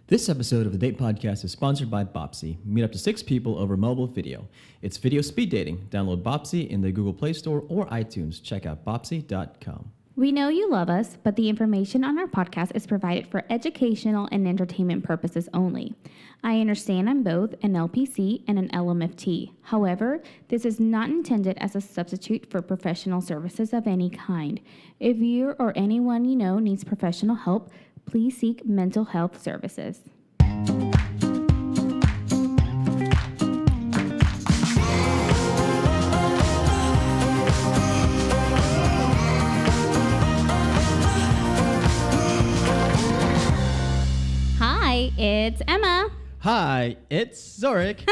This episode of the Date Podcast is sponsored by Bopsy. Meet up to 6 people over mobile video. It's video speed dating. Download Bopsy in the Google Play Store or iTunes. Check out bopsy.com. We know you love us, but the information on our podcast is provided for educational and entertainment purposes only. I understand I'm both an LPC and an LMFT. However, this is not intended as a substitute for professional services of any kind. If you or anyone you know needs professional help, please seek mental health services. Hi, it's Emma. Hi, it's Zorric.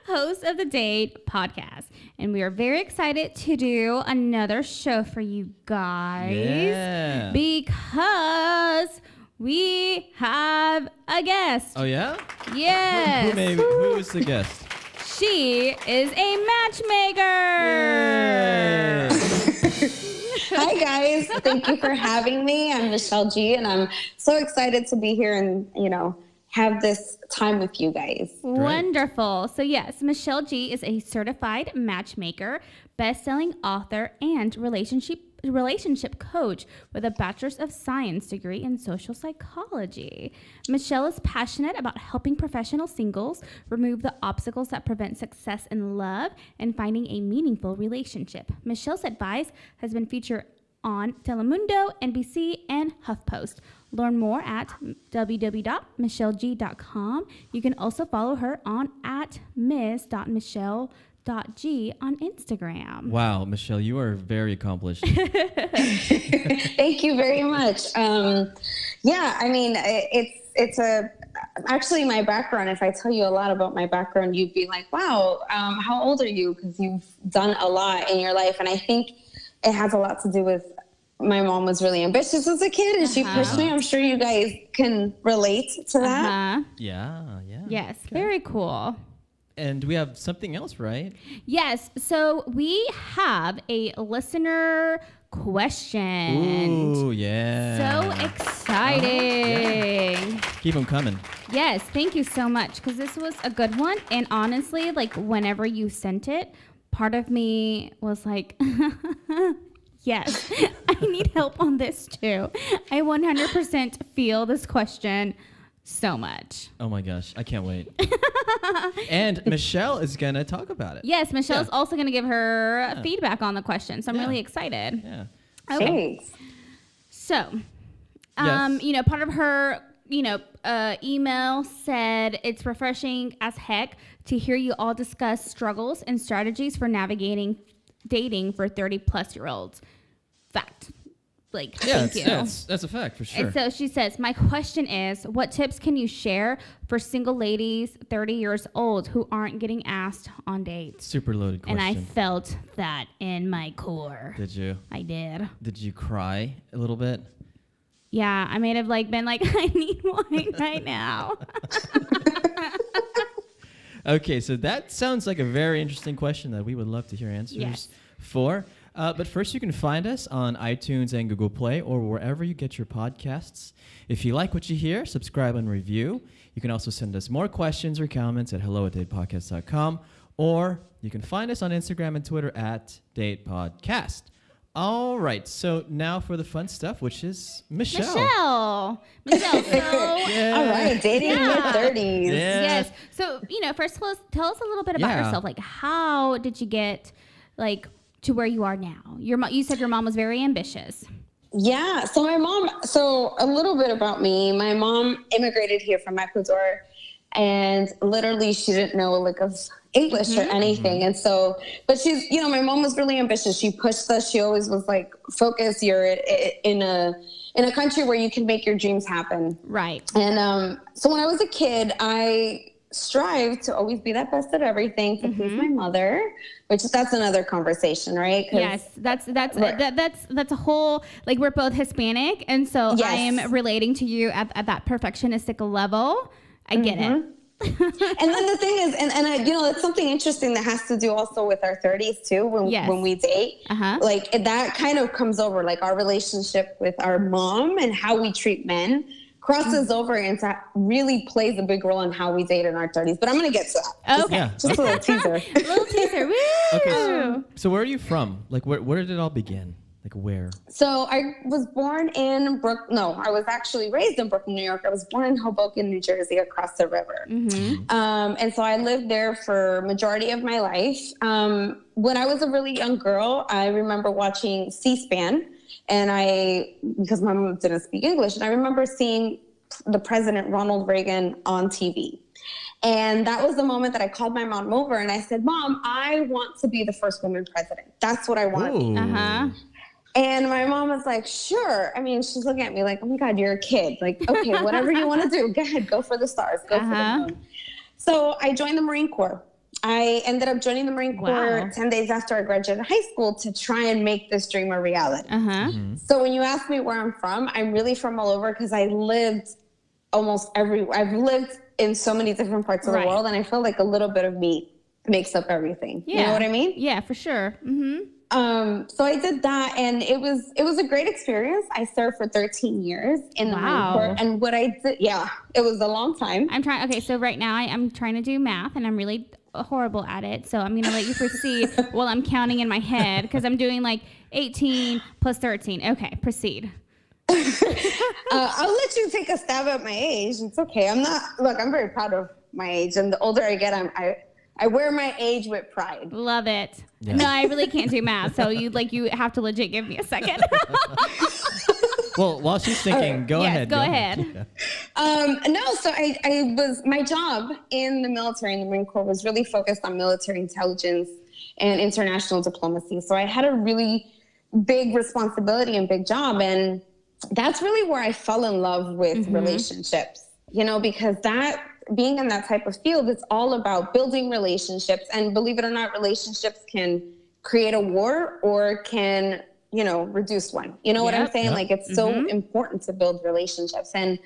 Host of the Date Podcast. And we are very excited to do another show for you guys. Yeah. Because we have a guest. Oh, yeah? Yes. Who is the guest? She is a matchmaker. Yay. Hi guys, thank you for having me. I'm Michelle G, and I'm so excited to be here and have this time with you guys. Great. Wonderful. So yes, Michelle G is a certified matchmaker, best-selling author, and relationship coach with a Bachelor's of Science degree in social psychology. Michelle is passionate about helping professional singles remove the obstacles that prevent success in love and finding a meaningful relationship. Michelle's advice has been featured on Telemundo, NBC, and HuffPost. Learn more at www.michelleg.com. You can also follow her on at miss.michelle.g on Instagram. Wow, Michelle, you are very accomplished. Thank you very much. Actually my background. If I tell you a lot about my background, you'd be like, wow, how old are you? Because you've done a lot in your life. And I think it has a lot to do with my mom was really ambitious as a kid, and she pushed me. I'm sure you guys can relate to that. Yeah. Yes, Okay. very cool. And we have something else, right? Yes, so we have a listener question. Ooh, yeah. So exciting. Yeah. Keep them coming. Yes, thank you so much, because this was a good one. And honestly, like whenever you sent it, part of me was like, yes, I need help on this too. I 100% feel this question so much. Oh my gosh, I can't wait. And Michelle is going to talk about it. Yes, Michelle's also going to give her feedback on the question, so I'm really excited. Yeah. Okay. Thanks. So, Yes. part of her, email said it's refreshing as heck to hear you all discuss struggles and strategies for navigating dating for 30-plus-year-olds. Fact. Thank you. That's a fact for sure. And so she says, my question is, what tips can you share for single ladies 30 years old who aren't getting asked on dates? Super loaded question. And I felt that in my core. Did you? I did. Did you cry a little bit? Yeah, I may have been like, I need wine right now. Okay, so that sounds like a very interesting question that we would love to hear answers for. But first, you can find us on iTunes and Google Play or wherever you get your podcasts. If you like what you hear, subscribe and review. You can also send us more questions or comments at hello@datepodcast.com, or you can find us on Instagram and Twitter at datepodcast. All right, so now for the fun stuff, which is Michelle. Michelle, so... Yeah. All right, dating in your 30s. Yeah. Yes. So, first tell us a little bit about yourself. Like, how did you get, to where you are now? You said your mom was very ambitious. Yeah. So a little bit about me. My mom immigrated here from Ecuador, and literally she didn't know a lick of English or anything. And so, but she's, my mom was really ambitious. She pushed us. She always was like, focus, you're in a country where you can make your dreams happen. Right. And so when I was a kid, I strived to always be that best at everything to please my mother, that's another conversation, right? Yes, that's a whole, we're both Hispanic, and so I am relating to you at that perfectionistic level. I get it. And then the thing is, and it's something interesting that has to do also with our 30s too, when we date, that kind of comes over, like our relationship with our mom and how we treat men crosses over into really plays a big role in how we date in our 30s. But I'm going to get to that. Okay. Just a little teaser. Little teaser. Woo! Okay. So where are you from? Like, where did it all begin? Like, where? So I was born in I was actually raised in Brooklyn, New York. I was born in Hoboken, New Jersey, across the river. Mm-hmm. And so I lived there for majority of my life. When I was a really young girl, I remember watching C-SPAN, because my mom didn't speak English, and I remember seeing the President Ronald Reagan on TV. And that was the moment that I called my mom over and I said, Mom, I want to be the first woman president. That's what I want to be. Uh-huh. And my mom was like, sure. I mean, she's looking at me like, oh my God, you're a kid. Like, okay, whatever you want to do, go ahead, go for the stars, go for the moon. So I joined the Marine Corps. I ended up joining the Marine Corps 10 days after I graduated high school to try and make this dream a reality. So when you ask me where I'm from, I'm really from all over because I lived almost everywhere. I've lived in so many different parts of the world, and I feel like a little bit of me makes up everything. Yeah. You know what I mean? Yeah, for sure. Mm-hmm. So I did that, and it was a great experience. I served for 13 years in the Marine Corps, and what I did, it was a long time. Okay, so right now I'm trying to do math, and I'm really horrible at it. So I'm going to let you proceed while I'm counting in my head, because I'm doing like 18 plus 13. Okay, proceed. I'll let you take a stab at my age. It's okay. I'm very proud of my age, and the older I get, I wear my age with pride. Love it. Yeah. No, I really can't do math, so you have to legit give me a second. Well, while she's thinking, go ahead. Go ahead. So my job in the military, in the Marine Corps, was really focused on military intelligence and international diplomacy. So I had a really big responsibility and big job, and that's really where I fell in love with relationships, because being in that type of field, it's all about building relationships. And believe it or not, relationships can create a war or can, reduce one. You know what I'm saying? Like, it's so important to build relationships. And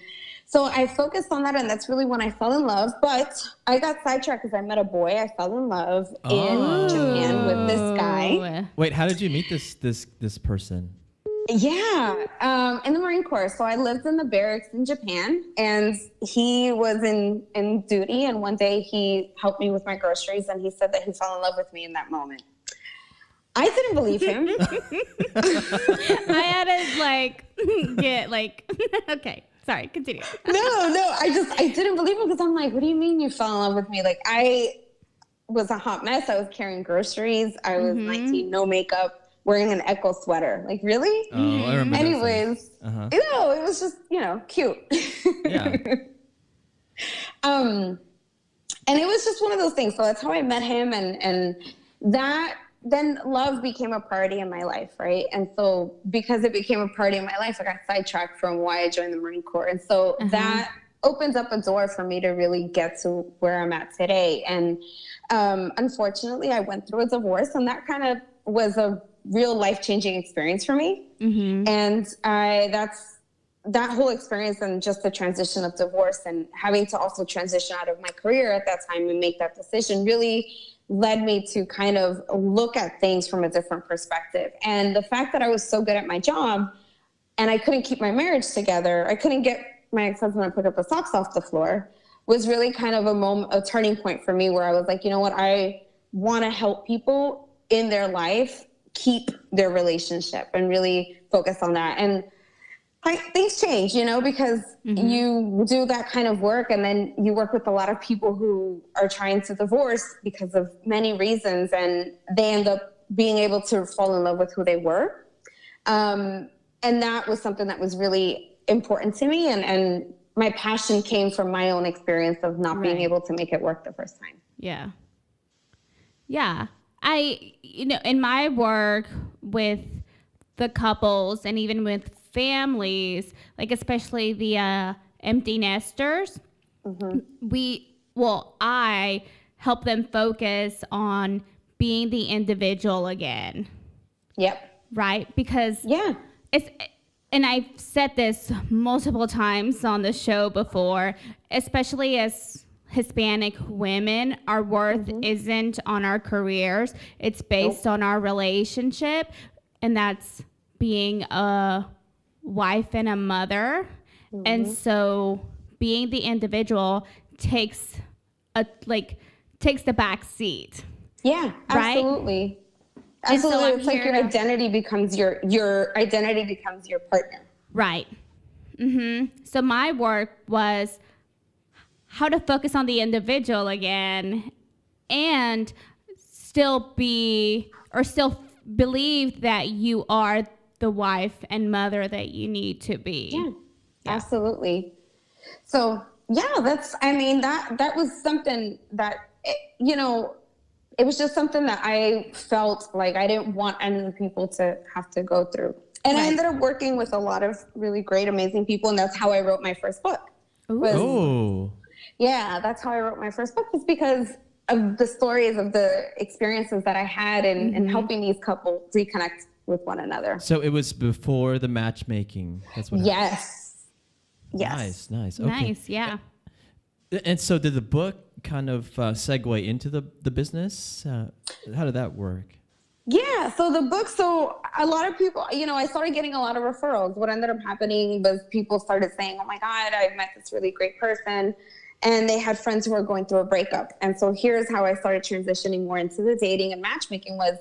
so I focused on that, and that's really when I fell in love. But I got sidetracked because I met a boy. I fell in love in Japan with this guy. Wait, how did you meet this person? Yeah, in the Marine Corps. So I lived in the barracks in Japan, and he was in duty. And one day he helped me with my groceries, and he said that he fell in love with me in that moment. I didn't believe him. I had to okay. Sorry, continue. No, I didn't believe him because I'm like, what do you mean you fell in love with me? Like, I was a hot mess. I was carrying groceries. I was 19, no makeup, wearing an Echo sweater. Like, really? Oh, I remember. Anyways, it was just, cute. Yeah. And it was just one of those things. So that's how I met him. And then love became a priority in my life, right? And so because it became a priority in my life, I got sidetracked from why I joined the Marine Corps. And so that opens up a door for me to really get to where I'm at today. And unfortunately, I went through a divorce, and that kind of was a real life-changing experience for me. And that whole experience, and just the transition of divorce and having to also transition out of my career at that time and make that decision really led me to kind of look at things from a different perspective. And the fact that I was so good at my job and I couldn't keep my marriage together, I couldn't get my ex-husband to pick up the socks off the floor, was really kind of a turning point for me, where I was like, you know what, I want to help people in their life keep their relationship and really focus on that. And things change, because you do that kind of work, and then you work with a lot of people who are trying to divorce because of many reasons, and they end up being able to fall in love with who they were. And that was something that was really important to me, and my passion came from my own experience of not being able to make it work the first time. Yeah. Yeah. In my work with the couples and even with families, like especially the empty nesters, I help them focus on being the individual again. Yep. Right? Because and I've said this multiple times on the show before, especially as Hispanic women, our worth isn't on our careers. It's based on our relationship, and that's being a wife and a mother. And so being the individual takes the back seat. Yeah, right? Absolutely. And so Absolutely. I'm It's like your identity becomes your identity becomes your partner. Right. So my work was how to focus on the individual again and still believe that you are the wife and mother that you need to be. Yeah. Absolutely. So that was something that, it was just something that I felt like I didn't want any of the people to have to go through. And I ended up working with a lot of really great, amazing people. And that's how I wrote my first book. Yeah, that's how I wrote my first book, was because of the stories of the experiences that I had in helping these couples reconnect with one another. So it was before the matchmaking. That's what Yes. Nice. Okay. Nice, yeah. And so did the book kind of segue into the business? How did that work? Yeah, so the book, a lot of people, I started getting a lot of referrals. What ended up happening was people started saying, oh my God, I've met this really great person. And they had friends who were going through a breakup. And so here's how I started transitioning more into the dating and matchmaking, was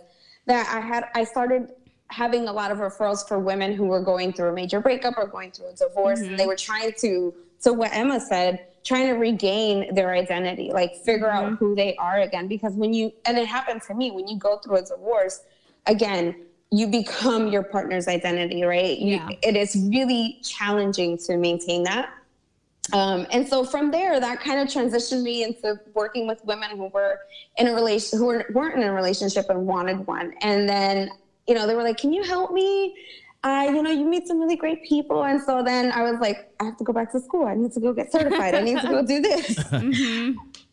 that I started having a lot of referrals for women who were going through a major breakup or going through a divorce. And they were trying to, so what Emma said, trying to regain their identity, like figure out who they are again. Because and it happened to me, when you go through a divorce, again, you become your partner's identity, right? Yeah. It is really challenging to maintain that. And so from there, that kind of transitioned me into working with women who were in a relation, who weren't in a relationship and wanted one. And then, they were like, can you help me? You meet some really great people. And so then I was like, I have to go back to school. I need to go get certified. I need to go do this.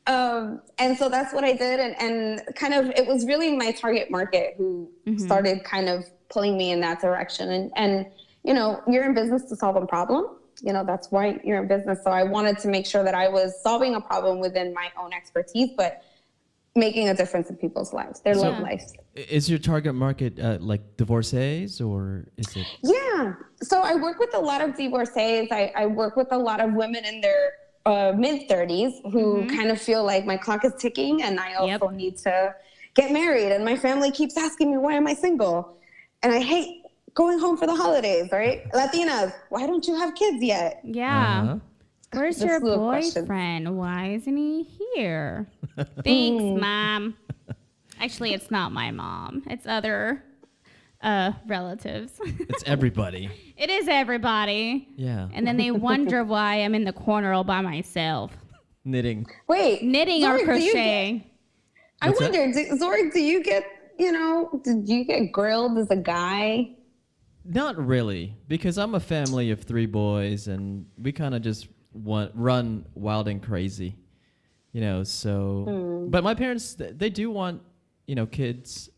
And so that's what I did. And kind of, it was really my target market who started kind of pulling me in that direction. And you're in business to solve a problem. That's why you're in business. So I wanted to make sure that I was solving a problem within my own expertise, but making a difference in people's lives, their love lives. Is your target market like divorcees, or is it? Yeah. So I work with a lot of divorcees. I work with a lot of women in their mid-30s who kind of feel like my clock is ticking and I also need to get married. And my family keeps asking me, why am I single? And I hate going home for the holidays, right? Latinas, why don't you have kids yet? Yeah. Where's your boyfriend? Why isn't he here? Thanks, Mom. Actually, it's not my mom. It's other relatives. It's everybody. It is everybody. Yeah. And then they wonder why I'm in the corner all by myself. Knitting. Wait. Knitting Zorric, or crocheting. I wonder, Zorric, do you get, did you get grilled as a guy? Not really, because I'm a family of 3 boys and we kind of just run wild and crazy, so. But my parents, they do want, kids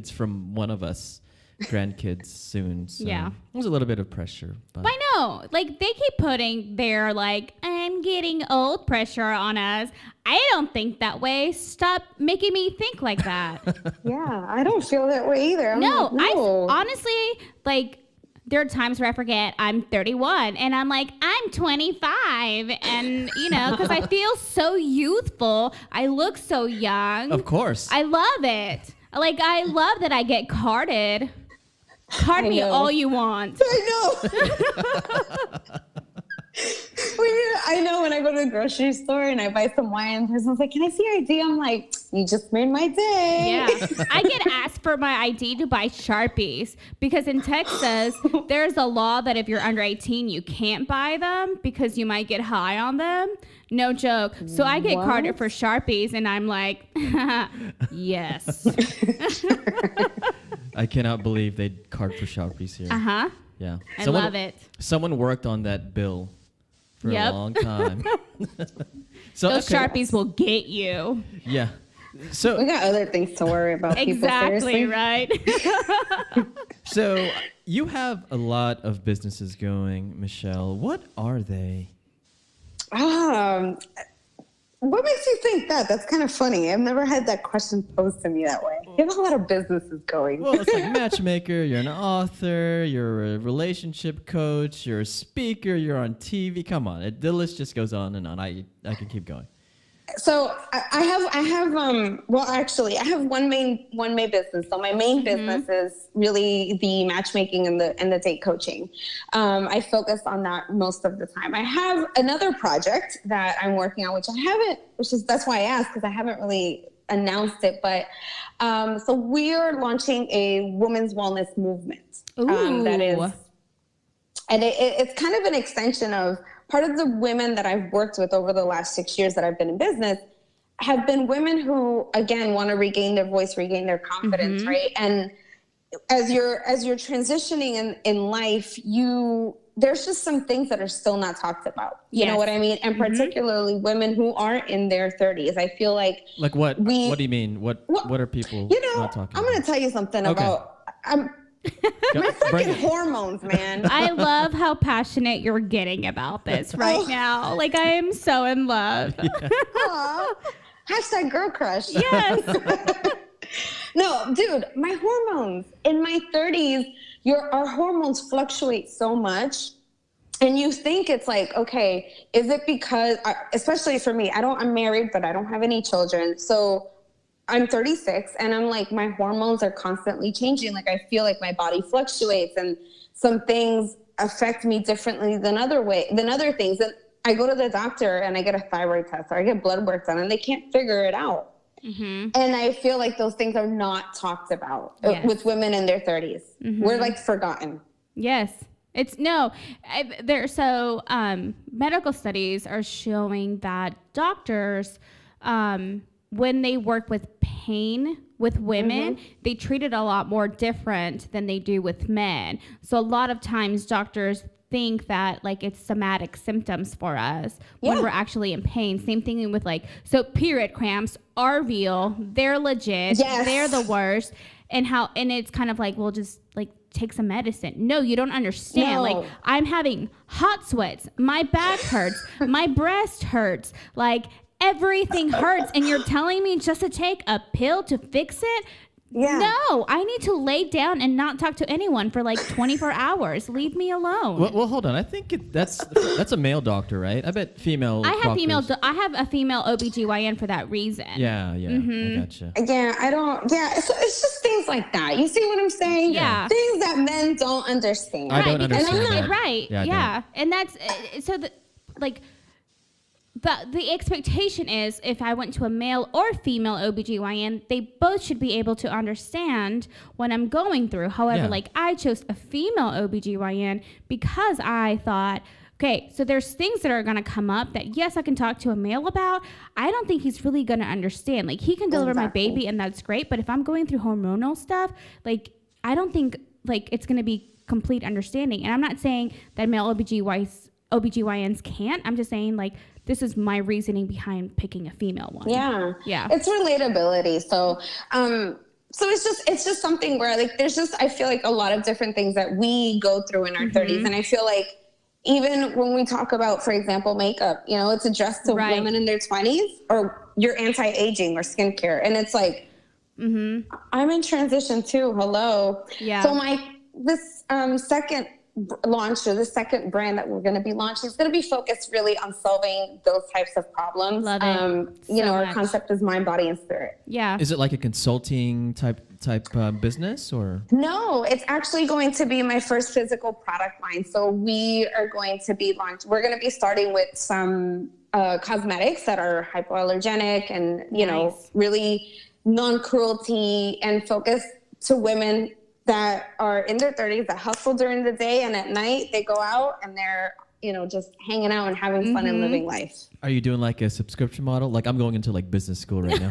from one of us, grandkids soon. So Yeah. There's a little bit of pressure. But I know. Like, they keep putting their, I'm getting old pressure on us. I don't think that way. Stop making me think like that. Yeah, I don't feel that way either. No. I honestly, there are times where I forget I'm 31 and I'm like, I'm 25. And, because I feel so youthful. I look so young. Of course. I love it. I love that I get carded. Card me all you want. I know. I know, when I go to the grocery store and I buy some wine, the person's like, can I see your ID? I'm like, you just made my day. Yeah. I get asked for my ID to buy Sharpies because in Texas, there's a law that if you're under 18, you can't buy them because you might get high on them. No joke. So I get carded for Sharpies and I'm like, yes. I cannot believe they card for Sharpies here. Uh-huh. Yeah. I love it. Someone worked on that bill for a long time. Those Sharpies will get you. Yeah. So we got other things to worry about. Exactly, right. So you have a lot of businesses going, Michelle. What are they? What makes you think that? That's kind of funny. I've never had that question posed to me that way. You have a lot of businesses going. Well, it's like matchmaker, you're an author, you're a relationship coach, you're a speaker, you're on TV. Come on, the list just goes on and on. I can keep going. So I have one main business. So my main business is really the matchmaking and the date coaching. I focus on that most of the time. I have another project that I'm working on, that's why I asked, because I haven't really announced it. But so we are launching a women's wellness movement. That is, and it's kind of an extension of part of the women that I've worked with over the last 6 years that I've been in business have been women who, again, want to regain their voice, regain their confidence, right? And as you're transitioning in life, there's just some things that are still not talked about. You know what I mean? And particularly women who aren't in their 30s. I feel like what? What do you mean? What are people not talking about? I'm going to tell you something about my fucking hormones, man. I love how passionate you're getting about this right now. Like, I am so in love. Aw. Hashtag girl crush. Yes. No, dude, my hormones in my 30s, our hormones fluctuate so much. And you think it's like, okay, is it because, especially for me, I'm married, but I don't have any children. So I'm 36 and I'm like, my hormones are constantly changing. Like, I feel like my body fluctuates and some things affect me differently than other things. And I go to the doctor and I get a thyroid test or I get blood work done and they can't figure it out. And I feel like those things are not talked about with women in their 30s. We're like forgotten. Yes. Medical studies are showing that doctors, when they work with pain with women, they treat it a lot more different than they do with men. So a lot of times doctors think that like it's somatic symptoms for us when we're actually in pain. Same thing with period cramps are real. They're legit. Yes. They're the worst. And it's kind of like, we'll just like take some medicine. No, you don't understand. No. Like, I'm having hot sweats. My back hurts. My breast hurts. Like, everything hurts. And you're telling me just to take a pill to fix it? Yeah. No, I need to lay down and not talk to anyone for like 24 hours. Leave me alone. Well, hold on. I think that's a male doctor, right? I bet female I have doctors. I have a female OBGYN for that reason. Yeah, I gotcha. Yeah, it's just things like that. You see what I'm saying? Yeah. Things that men don't understand. I don't understand that. Right. Yeah. And that's so that like the expectation is if I went to a male or female OBGYN, they both should be able to understand what I'm going through. However, I chose a female OBGYN because I thought, okay, so there's things that are going to come up that, yes, I can talk to a male about. I don't think he's really going to understand. Like, he can deliver my baby and that's great. But if I'm going through hormonal stuff, like, I don't think like it's going to be complete understanding. And I'm not saying that male OBGYNs can't. I'm just saying like, this is my reasoning behind picking a female one. Yeah. Yeah. It's relatability. So it's just something where like, I feel like a lot of different things that we go through in our 30s. And I feel like even when we talk about, for example, makeup, it's addressed to women in their 20s or your anti-aging or skincare. And it's like, I'm in transition too. Hello. Yeah. So this second launch or the second brand that we're going to be launching is going to be focused really on solving those types of problems. Love it. Our concept is mind, body, and spirit. Yeah. Is it like a consulting type business or? No, it's actually going to be my first physical product line. So we're going to be starting with some cosmetics that are hypoallergenic and, really non-cruelty and focused to women that are in their 30s that hustle during the day and at night they go out and they're, just hanging out and having fun and living life. Are you doing like a subscription model? Like I'm going into like business school right now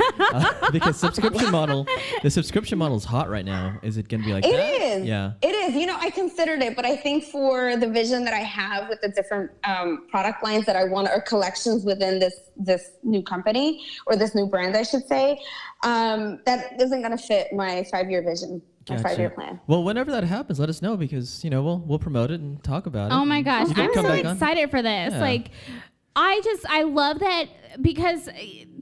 because the subscription model is hot right now. Is it going to be like that? It is. Yeah. It is. I considered it, but I think for the vision that I have with the different product lines that I want or collections within this new company or this new brand, I should say, that isn't going to fit my 5-year vision. Gotcha. My 5-year plan. Well, whenever that happens, let us know because we'll promote it and talk about it. Oh my gosh, I'm so come back on. excited for this. Yeah. Like, I love that because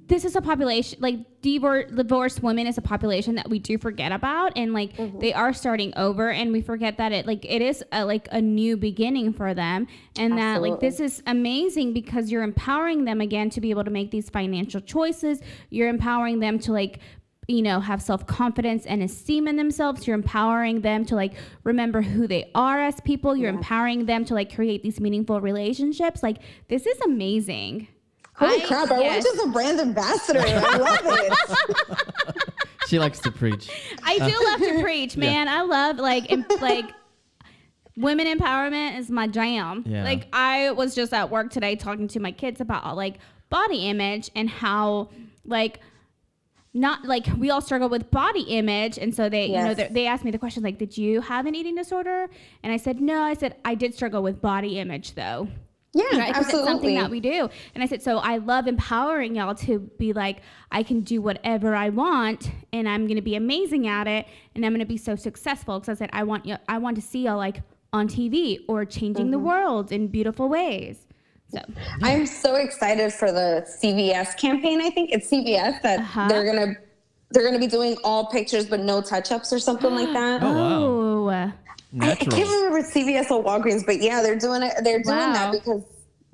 this is a population, like divorced women is a population that we do forget about, and like they are starting over, and we forget that it is a new beginning for them, and that like this is amazing because you're empowering them again to be able to make these financial choices. You're empowering them to like, you know, have self-confidence and esteem in themselves. You're empowering them to like remember who they are as people. You're empowering them to like create these meaningful relationships. Like, this is amazing. Holy crap, I want just a brand ambassador. I love it. She likes to preach. I do love to preach, man. I love like women empowerment is my jam. Yeah. Like, I was just at work today talking to my kids about like body image and how like not like we all struggle with body image, and so they you know they asked me the question like, did you have an eating disorder? And I said no. I said I did struggle with body image though. Yeah, right? absolutely. It's something that we do. And I said, so I love empowering y'all to be like, I can do whatever I want, and I'm going to be amazing at it, and I'm going to be so successful. Because I said, I want to see y'all like on TV or changing the world in beautiful ways. So I'm so excited for the CVS campaign. I think it's CVS that they're gonna be doing all pictures but no touch-ups or something like that. Oh, wow. I can't remember CVS or Walgreens, but yeah, they're doing it. They're doing that because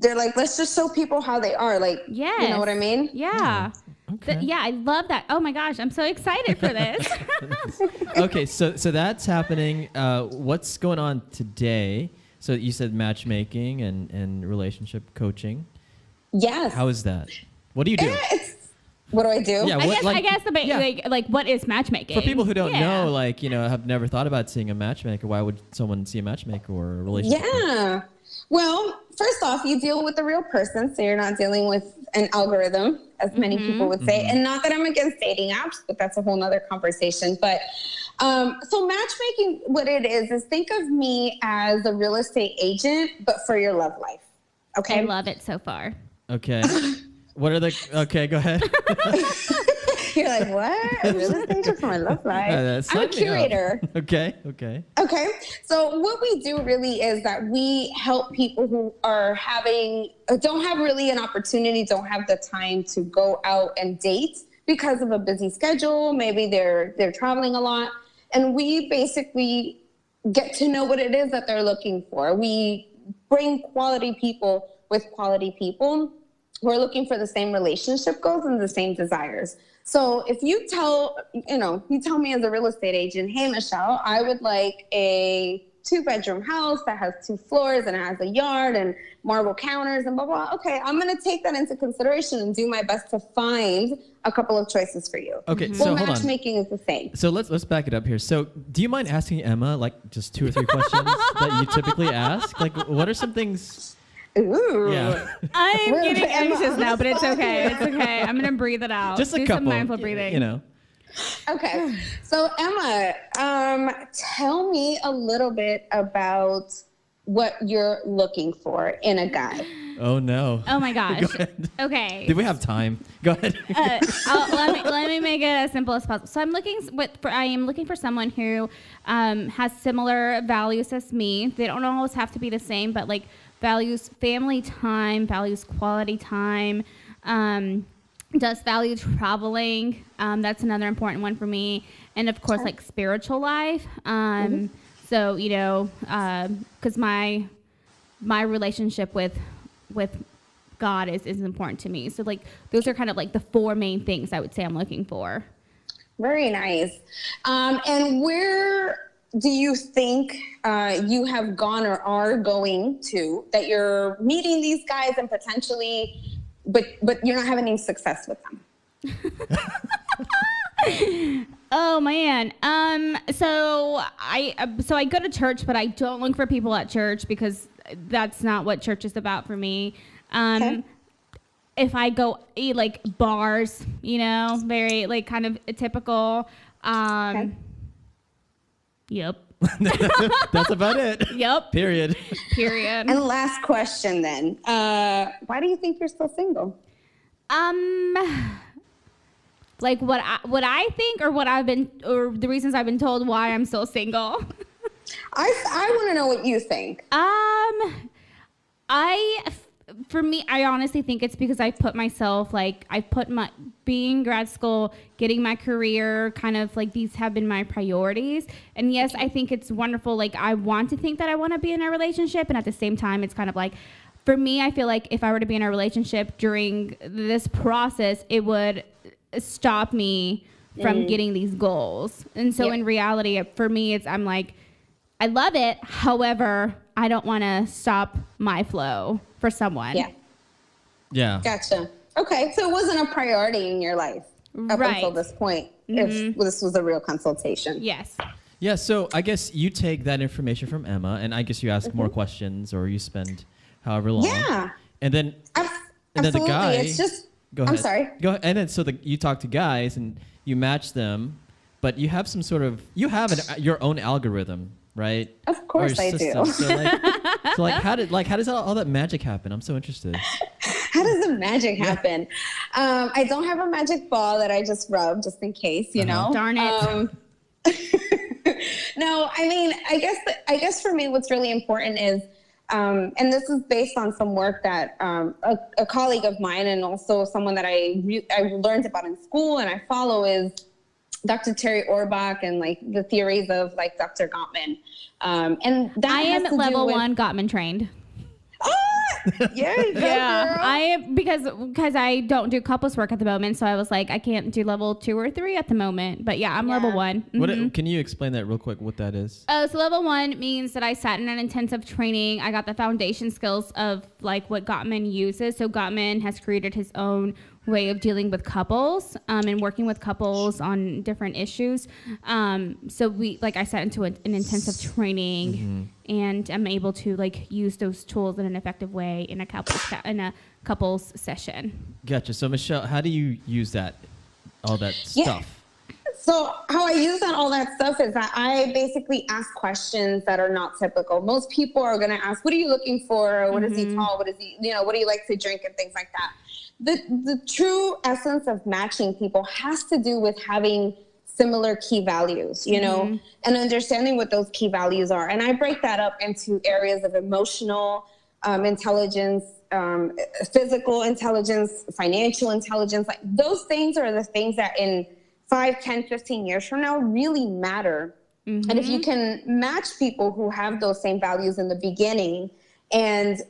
they're like, let's just show people how they are. Like, you know what I mean? Yeah. Okay. I love that. Oh my gosh, I'm so excited for this. Okay, so that's happening. What's going on today? So you said matchmaking and relationship coaching. Yes. How is that? What do you do? What do I do? Yeah, I guess like what is matchmaking? For people who don't know, like, you know, have never thought about seeing a matchmaker, why would someone see a matchmaker or a relationship coach? Well, first off, you deal with a real person, so you're not dealing with an algorithm, as many people would say. And not that I'm against dating apps, but that's a whole nother conversation. But so matchmaking, what it is think of me as a real estate agent, but for your love life. Okay. I love it so far. Okay. What are the... Okay, go ahead. You're like, what? A real estate agent for my love life? I'm a curator. Okay. So what we do really is that we help people who are don't have really an opportunity, don't have the time to go out and date because of a busy schedule. Maybe they're traveling a lot. And we basically get to know what it is that they're looking for. We bring quality people with quality people who are looking for the same relationship goals and the same desires. So if you tell me as a real estate agent, hey, Michelle, I would like a 2-bedroom house that has 2 floors and it has a yard and marble counters and blah, blah. Okay, I'm going to take that into consideration and do my best to find a couple of choices for you. Okay, so hold on. Matchmaking is the same. So let's back it up here. So do you mind asking Emma like just 2 or 3 questions that you typically ask? Like, what are some things... Ooh. Yeah. I'm getting anxious now, but it's okay. It's okay. I'm going to breathe it out. Just a Do couple. some mindful breathing. You know. Okay. So Emma, tell me a little bit about what you're looking for in a guy. Oh no. Oh my gosh. Go ahead. Okay. Do we have time? Go ahead. Let me make it as simple as possible. So I am looking for someone who has similar values as me. They don't always have to be the same, but like values family time, values quality time, does value traveling. That's another important one for me. And of course, like spiritual life. So, you know, because my relationship with God is important to me. So like those are kind of like the 4 main things I would say I'm looking for. Very nice. And where do you think you have gone or are going to that you're meeting these guys and potentially, but you're not having any success with them? Oh man. So I go to church, but I don't look for people at church because that's not what church is about for me. If I go eat like bars, you know, very like kind of typical. Yep. That's about it. Yep. Period. And last question then. Why do you think you're still single? Like what I think or or the reasons I've been told why I'm still single. I want to know what you think. for me, I honestly think it's because I put myself, like, being in grad school, getting my career, kind of like these have been my priorities. And yes, I think it's wonderful. Like, I want to think that I want to be in a relationship. And at the same time, it's kind of like, for me, I feel like if I were to be in a relationship during this process, it would stop me from getting these goals. And so in reality, for me, I'm like, I love it. However, I don't want to stop my flow for someone. Yeah. Gotcha. Okay. So it wasn't a priority in your life up until this point, if this was a real consultation. Yes. Yeah. So I guess you take that information from Emma, and I guess you ask more questions, or you spend however long. Yeah. And then, absolutely. The guy. It's just. Go ahead. I'm sorry. Go ahead. And then you talk to guys and you match them, but you have some sort of your own algorithm, right? Of course I do. So how does all that magic happen? I'm so interested. How does the magic happen? I don't have a magic ball that I just rub just in case, you know. Darn it. No, I mean, I guess for me, what's really important is, and this is based on some work that a colleague of mine and also someone that I learned about in school and I follow is Dr. Terry Orbach and like the theories of like Dr. Gottman. And that I am level with, 1 Gottman trained. Yeah, yeah. I am because I don't do couples work at the moment, so I was like, I can't do level 2 or 3 at the moment. But yeah, I'm level 1. Mm-hmm. Can you explain that real quick? What that is? So level 1 means that I sat in an intensive training. I got the foundation skills of like what Gottman uses. So Gottman has created his own way of dealing with couples and working with couples on different issues. So I sat into an intensive training, and I'm able to like use those tools in an effective way in a couples session. Gotcha. So Michelle, how do you use all that stuff? So how I use all that stuff is that I basically ask questions that are not typical. Most people are going to ask, what are you looking for? What is he tall? What is he, what do you like to drink and things like that. The true essence of matching people has to do with having similar key values, and understanding what those key values are. And I break that up into areas of emotional intelligence, physical intelligence, financial intelligence. Like those things are the things that in 5, 10, 15 years from now really matter. And if you can match people who have those same values in the beginning and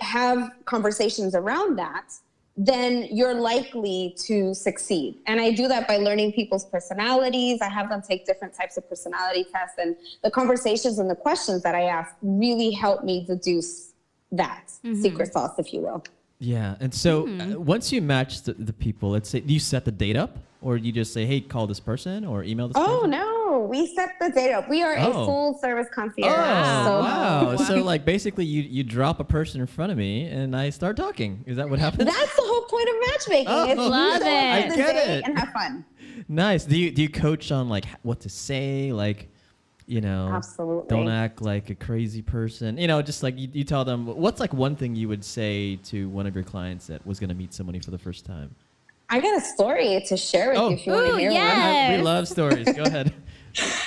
have conversations around that, then you're likely to succeed. And I do that by learning people's personalities. I have them take different types of personality tests, and the conversations and the questions that I ask really help me deduce that secret sauce, if you will. Yeah. And so once you match the people, let's say, do you set the date up, or do you just say, hey, call this person or email this person? Oh, no. We set the date up. We are a full service concierge. Oh, wow. So like basically you drop a person in front of me and I start talking. Is that what happens? That's the whole point of matchmaking. Love it. I get it. And have fun. Nice. Do you coach on like what to say? Like, absolutely. Don't act like a crazy person. Just like you tell them, what's like one thing you would say to one of your clients that was going to meet somebody for the first time? I got a story to share with you if you want to hear one. We love stories. Go ahead.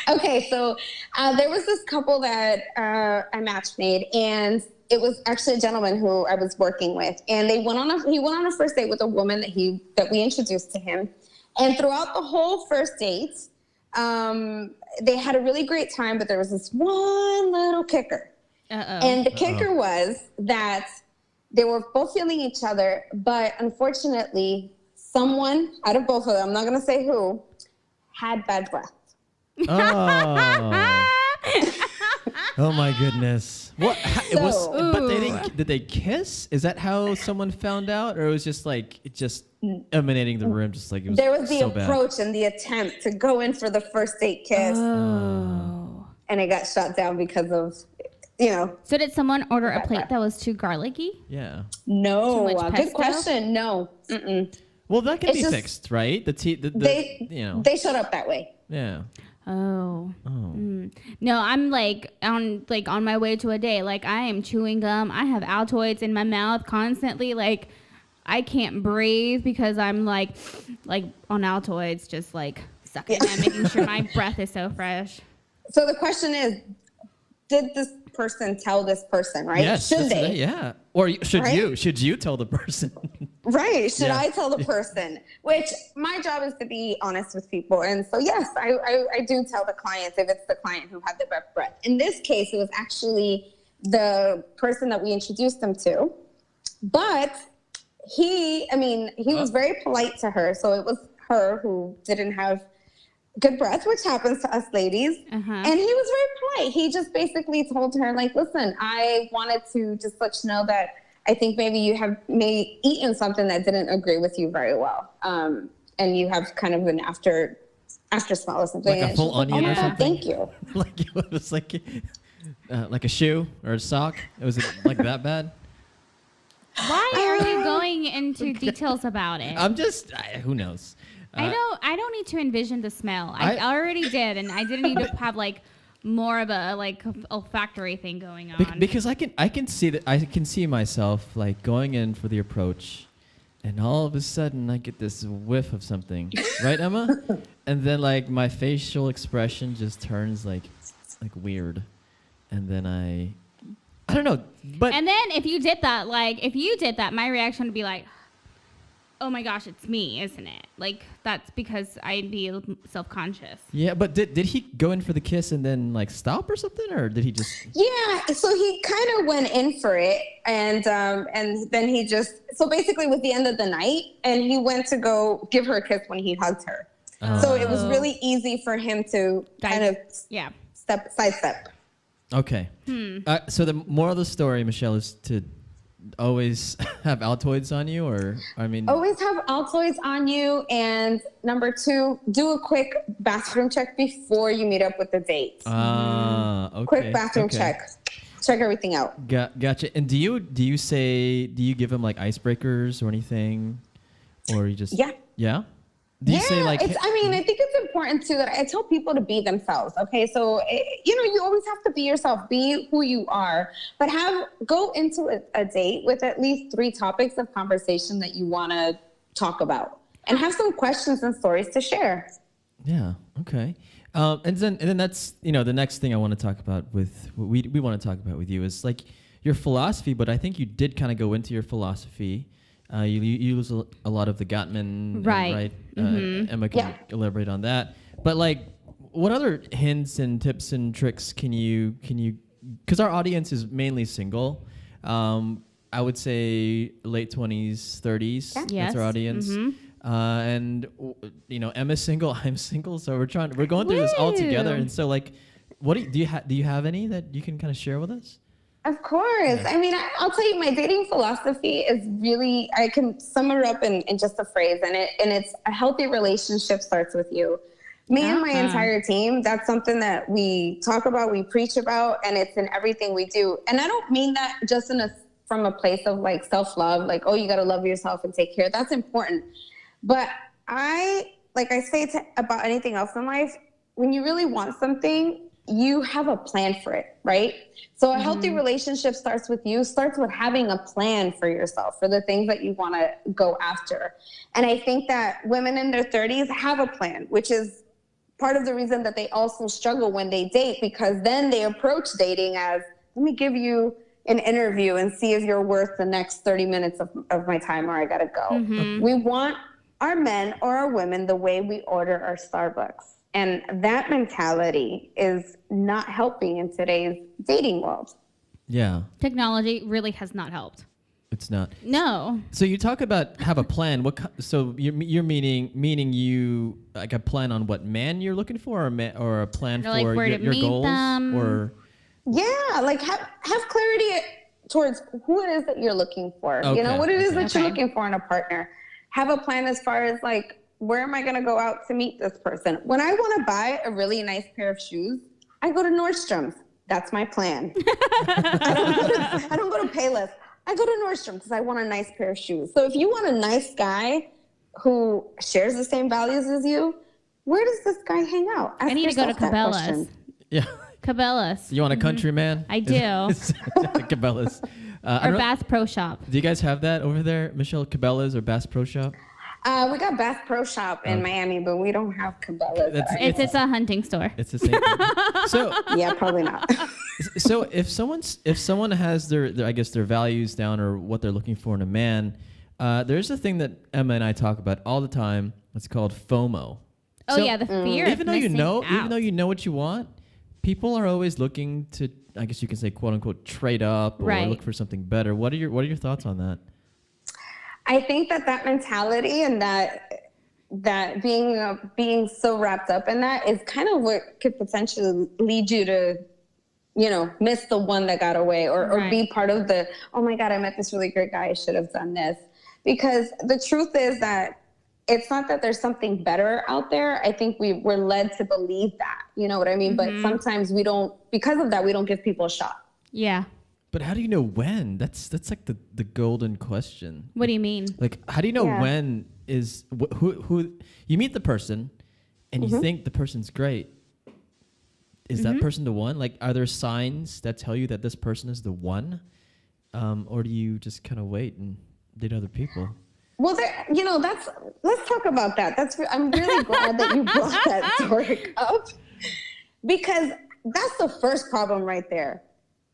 Okay, so there was this couple that I match made, and it was actually a gentleman who I was working with, and he went on a first date with a woman that we introduced to him, and throughout the whole first date, they had a really great time, but there was this one little kicker. And the kicker was that they were both feeling each other, but unfortunately, someone out of both of them, I'm not going to say who, had bad breath. Oh. Oh my goodness. What but did they kiss? Is that how someone found out, or it was just like emanating the room, just like it was there was the so approach bad. And the attempt to go in for the first date kiss. Oh. And it got shut down because of So did someone order a plate that was too garlicky? Yeah. No. Too much Good pesto? question. No. Mm-mm. Well, that can be fixed, right? They showed up that way. Yeah. Oh. No, I'm like on my way to a date. Like I am chewing gum. I have Altoids in my mouth constantly. Like I can't breathe because I'm like on Altoids, just like sucking and making sure my breath is so fresh. So the question is, did this person tell this person, right? Yes. Should they? Yeah. Or should you tell the person? Right. Should I tell the person? Which my job is to be honest with people. And so, yes, I do tell the clients if it's the client who had the best breath. In this case, it was actually the person that we introduced them to. But he was very polite to her. So it was her who didn't have good breath, which happens to us ladies. And he was very polite. He just basically told her, like, listen, I wanted to just let you know that I think maybe you have eaten something that didn't agree with you very well. And you have kind of an after smell or something. Like a full onion or something? Thank you. Like it was like a shoe or a sock? Was it like that bad? Why are you going into details about it? I'm just, who knows? I don't need to envision the smell. I already did, and I didn't need to have like more of a olfactory thing going on. Because I can see that I can see myself like going in for the approach, and all of a sudden I get this whiff of something, right, Emma? And then like my facial expression just turns like weird, and then I don't know, but and then if you did that, my reaction would be like, oh my gosh, it's me, isn't it? Like, that's because I'd be self-conscious. Yeah, but did he go in for the kiss and then like stop or something, or did he just? Yeah, so he kind of went in for it, and then he just, so basically it was the end of the night, and he went to go give her a kiss when he hugged her. So it was really easy for him to kind of sidestep. Okay. So the moral of the story, Michelle, is to always have Altoids on you, or always have Altoids on you, and number 2, do a quick bathroom check before you meet up with the date. Okay. Quick bathroom check everything out. Gotcha. And do you give them like icebreakers or anything, or you just yeah do you say like, I think it's important too that I tell people to be themselves. Okay, so you always have to be yourself, be who you are, but go into a date with at least 3 topics of conversation that you want to talk about, and have some questions and stories to share. Yeah. Okay. And then that's the next thing I want to talk about with we want to talk about with you is like your philosophy, but I think you did kind of go into your philosophy. You use a lot of the Gottman, right? Emma can elaborate on that. But like, what other hints and tips and tricks can you? Because our audience is mainly single. I would say late 20s, 30s. Yeah. That's our audience. And Emma's single, I'm single, so we're going through this all together. And so like, what do you have any that you can kind of share with us? Of course. I'll tell you, my dating philosophy is really, I can sum it up in just a phrase, and it's a healthy relationship starts with you. Me and my entire team, that's something that we talk about, we preach about, and it's in everything we do. And I don't mean that just from a place of like self-love, like, oh, you got to love yourself and take care. That's important. But I say about anything else in life, when you really want something, you have a plan for it, right? So a healthy relationship starts with having a plan for yourself, for the things that you want to go after. And I think that women in their 30s have a plan, which is part of the reason that they also struggle when they date, because then they approach dating as, let me give you an interview and see if you're worth the next 30 minutes of my time, or I got to go. We want our men or our women the way we order our Starbucks. And that mentality is not helping in today's dating world. Yeah. Technology really has not helped. It's not. No. So you talk about have a plan. So you're meaning you like a plan on what man you're looking for, or a plan for your goals, them. Or like have clarity towards who it is that you're looking for. Okay. What it is that you're looking for in a partner. Have a plan as far as like, where am I going to go out to meet this person? When I want to buy a really nice pair of shoes, I go to Nordstrom's. That's my plan. I don't go to Payless. I go to Nordstrom because I want a nice pair of shoes. So if you want a nice guy who shares the same values as you, where does this guy hang out? I need to go to Cabela's. Yeah. Cabela's. You want a country man? I do. Cabela's. Or Bass Pro Shop. Do you guys have that over there, Michelle? Cabela's or Bass Pro Shop? We got Bass Pro Shop in Miami, but we don't have Cabela's. It's a hunting store. It's the same thing. So yeah, probably not. So if someone has their I guess their values down or what they're looking for in a man, there's a thing that Emma and I talk about all the time. It's called FOMO. Oh yeah, the fear. Even though even though you know what you want, people are always looking to, I guess you can say, quote unquote, trade up or look for something better. What are your thoughts on that? I think that mentality and that being so wrapped up in that is kind of what could potentially lead you to, miss the one that got away or be part of the, oh my God, I met this really great guy. I should have done this. Because the truth is that it's not that there's something better out there. I think we're led to believe that, you know what I mean? But sometimes because of that, we don't give people a shot. Yeah. But how do you know when? That's like the golden question. What do you mean? Like, how do you know when is who you meet the person and you think the person's great? Is that person the one? Like, are there signs that tell you that this person is the one? Or do you just kind of wait and date other people? Well, let's talk about that. I'm really glad that you brought that Zorric up, because that's the first problem right there.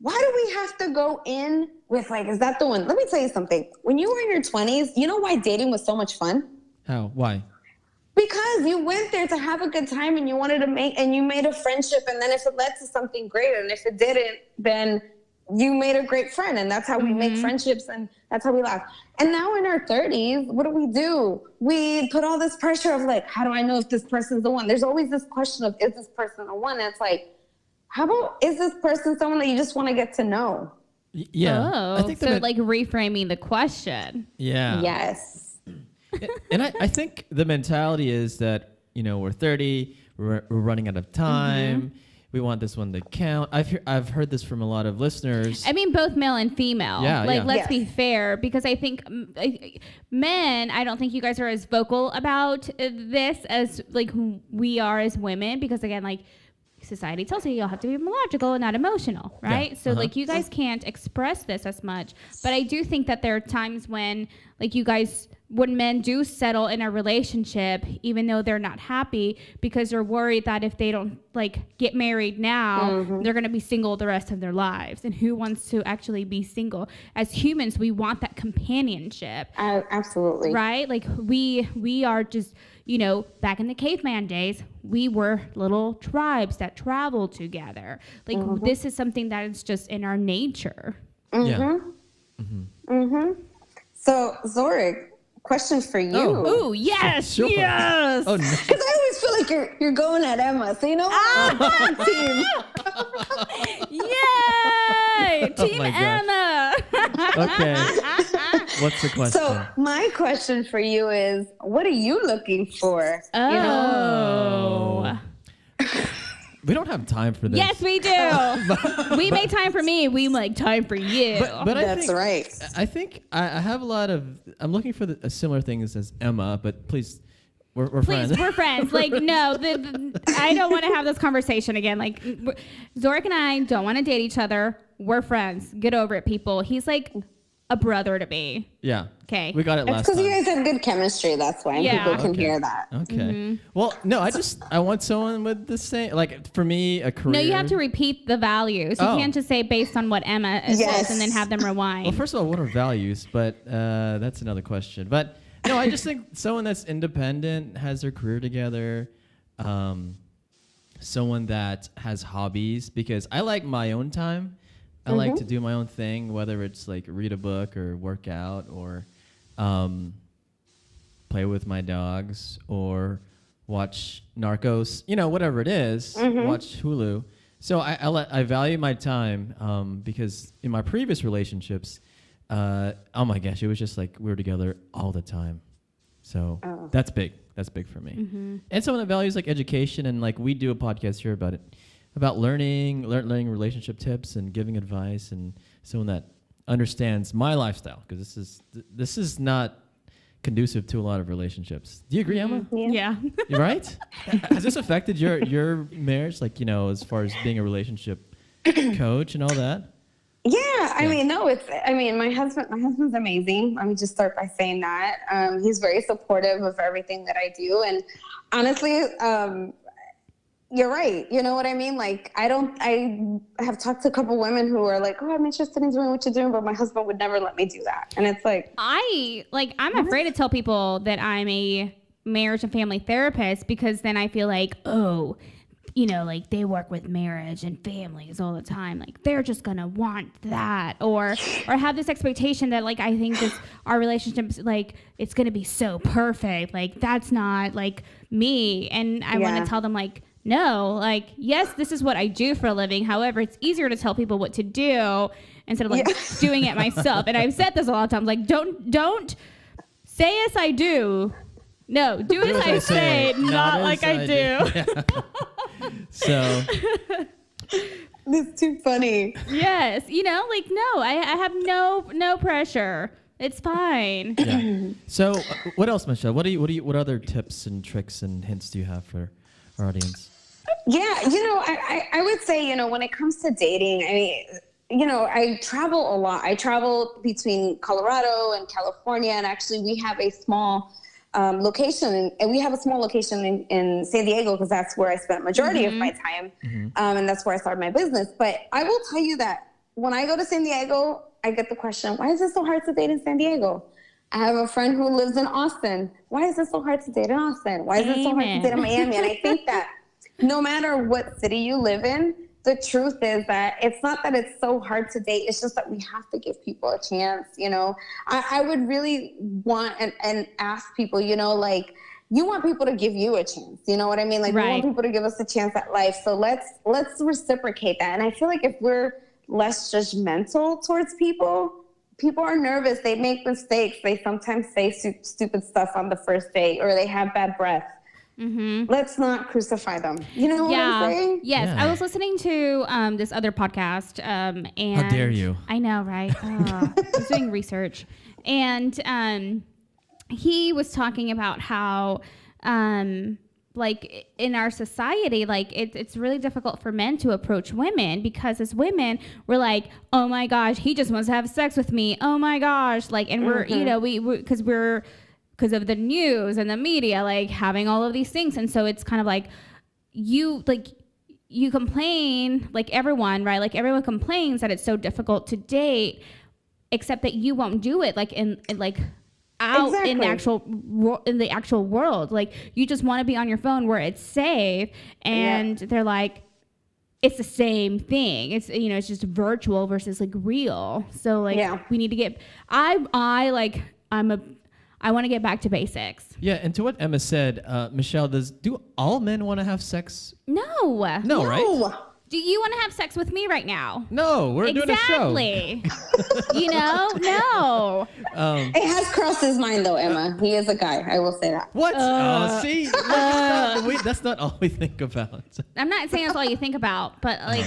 Why do we have to go in with like, is that the one? Let me tell you something. When you were in your 20s, you know why dating was so much fun? How? Why? Because you went there to have a good time and you wanted to you made a friendship. And then if it led to something great, and if it didn't, then you made a great friend. And that's how we make friendships, and that's how we laugh. And now in our 30s, what do? We put all this pressure of like, how do I know if this person's the one? There's always this question of, is this person the one? And it's like, how about, is this person someone that you just want to get to know? Yeah. Oh, I think so like reframing the question. Yeah. Yes. And I think the mentality is that, we're 30, we're running out of time. We want this one to count. I've heard this from a lot of listeners. I mean, both male and female. Yeah, let's be fair, because I think men, I don't think you guys are as vocal about this as like we are as women, because again, like, society tells you have to be logical and not emotional, right? So like you guys can't express this as much. But I do think that there are times when like when men do settle in a relationship, even though they're not happy, because they're worried that if they don't like get married now, they're going to be single the rest of their lives. And who wants to actually be single? As humans, we want that companionship. Absolutely. Right? Like we are just, back in the caveman days, we were little tribes that traveled together. Like this is something that is just in our nature. Yeah. So Zorric, question for you. Oh, yes. Sure. Yes. Oh, no. Because I always feel like you're going at Emma. So you know what? Team. Yay! Team my Emma. Okay. What's the question? So my question for you is, what are you looking for? Oh. We don't have time for this. Yes, we do. We make time for me. We make time for you. But That's right. I think I have a lot of. I'm looking for similar things as Emma, but please, we're friends. We're friends. Like, no, I don't want to have this conversation again. Like, Zorric and I don't want to date each other. We're friends. Get over it, people. He's like a brother to me. Yeah. Okay. We got it It's last because time. you guys have good chemistry. That's why people can hear that. Okay. Well, no, I want someone with the same, like, for me, a career. No, you have to repeat the values. You can't just say based on what Emma says and then have them rewind. Well, first of all, what are values? But that's another question. But no, I just think someone that's independent, has their career together, someone that has hobbies, because I like my own time. I like to do my own thing, whether it's like read a book or work out or play with my dogs or watch Narcos, whatever it is, watch Hulu. So I value my time because in my previous relationships, oh my gosh, it was just like we were together all the time. So that's big. That's big for me. And someone that values like education, and like we do a podcast here about it. About learning relationship tips and giving advice, and someone that understands my lifestyle, because this is not conducive to a lot of relationships. Do you agree, Emma? Yeah. You're right? Has this affected your marriage, like, as far as being a relationship coach and all that? Yeah, I mean, no, my husband's amazing. Let me just start by saying that. He's very supportive of everything that I do. And honestly, you're right. You know what I mean? Like, I have talked to a couple women who are like, oh, I'm interested in doing what you're doing, but my husband would never let me do that. And it's like, I'm afraid to tell people that I'm a marriage and family therapist, because then I feel like, oh, you know, like they work with marriage and families all the time. Like they're just going to want that or have this expectation that like, I think our relationship, like it's going to be so perfect. Like that's not like me. And I want to tell them like, no, like, yes, this is what I do for a living. However, it's easier to tell people what to do instead of like doing it myself. And I've said this a lot of times, like, don't say as I do. No, do as I say, not like I do. Yeah. So that's too funny. Yes, you know, like no, I have no pressure. It's fine. Yeah. So, what else, Michelle? What other tips and tricks and hints do you have for our audience? Yeah, you know, I would say, you know, when it comes to dating, I mean, you know, I travel a lot. I travel between Colorado and California, and actually we have a small location, and we have a small location in San Diego, because that's where I spent majority of my time, and that's where I started my business. But I will tell you that when I go to San Diego, I get the question, why is it so hard to date in San Diego? I have a friend who lives in Austin. Why is it so hard to date in Austin? Why is it so hard to date in Miami? And I think that no matter what city you live in, the truth is that it's not that it's so hard to date. It's just that we have to give people a chance. You know, I would really want and ask people, you know, like, you want people to give you a chance. You know what I mean? Like, we want people to give us a chance at life. So let's reciprocate that. And I feel like if we're less judgmental towards people are nervous. They make mistakes. They sometimes say stupid stuff on the first date, or they have bad breath. Let's not crucify them. You know what I'm saying? Yes. Yeah. I was listening to this other podcast. And how dare you? I know, right? I was doing research. And he was talking about how like in our society, like it's really difficult for men to approach women, because as women, we're like, oh my gosh, he just wants to have sex with me. Oh my gosh. Like, and we're, you know, because of the news and the media, like having all of these things. And so it's kind of like you complain, like everyone, right? Like everyone complains that it's so difficult to date, except that you won't do it like in like out in the actual world. Like you just want to be on your phone where it's safe, and they're like, it's the same thing. It's, you know, it's just virtual versus like real. So like we need to get, I want to get back to basics. Yeah, and to what Emma said, Michelle, do all men want to have sex? No, right? Do you want to have sex with me right now? No, we're doing a show. Exactly. You know, no. It has crossed his mind, though, Emma. He is a guy. I will say that. What? See? That's not all we think about. I'm not saying that's all you think about, but like,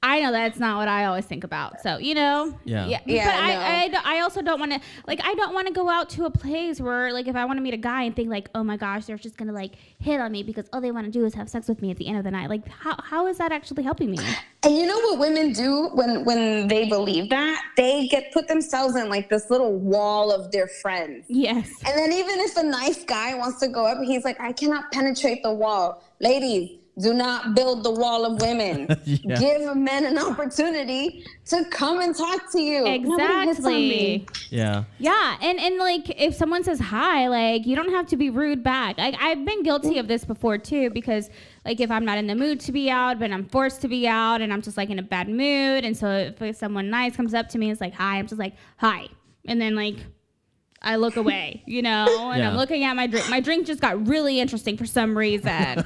I know that's not what I always think about. So, you know. Yeah. But I also don't want to, like, I don't want to go out to a place where, like, if I want to meet a guy and think, like, oh my gosh, they're just going to, like, hit on me because all they want to do is have sex with me at the end of the night. Like, how is that actually helping me? And you know what women do when they believe that? They put themselves in, like, this little wall of their friends. Yes. And then even if a nice guy wants to go up, he's like, I cannot penetrate the wall. Ladies, do not build the wall of women. Give men an opportunity to come and talk to you. Exactly. Yeah. Yeah. And like, if someone says hi, like, you don't have to be rude back. Like, I've been guilty of this before too, because like, if I'm not in the mood to be out, but I'm forced to be out and I'm just like in a bad mood. And so if someone nice comes up to me and is like, hi, I'm just like, hi. And then like, I look away, you know, and I'm looking at my drink. My drink just got really interesting for some reason,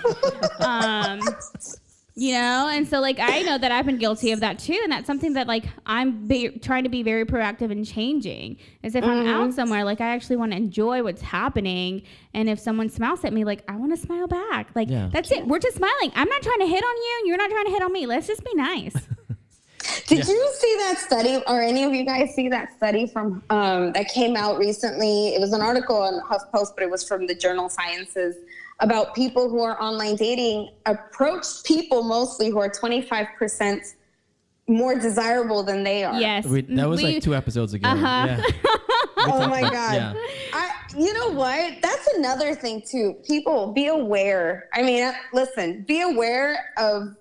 you know, and so like I know that I've been guilty of that too, and that's something that like I'm trying to be very proactive in changing. Is if I'm out somewhere, like I actually want to enjoy what's happening, and if someone smiles at me, like I want to smile back. Like that's it. We're just smiling. I'm not trying to hit on you, and you're not trying to hit on me. Let's just be nice. Did you see that study, or any of you guys see that study from that came out recently? It was an article on HuffPost, but it was from the journal Sciences, about people who are online dating approach people mostly who are 25% more desirable than they are. Yes. That was like 2 episodes ago. Uh-huh. Yeah. Oh my God. Yeah. You know what? That's another thing too. People, be aware. I mean, listen, be aware of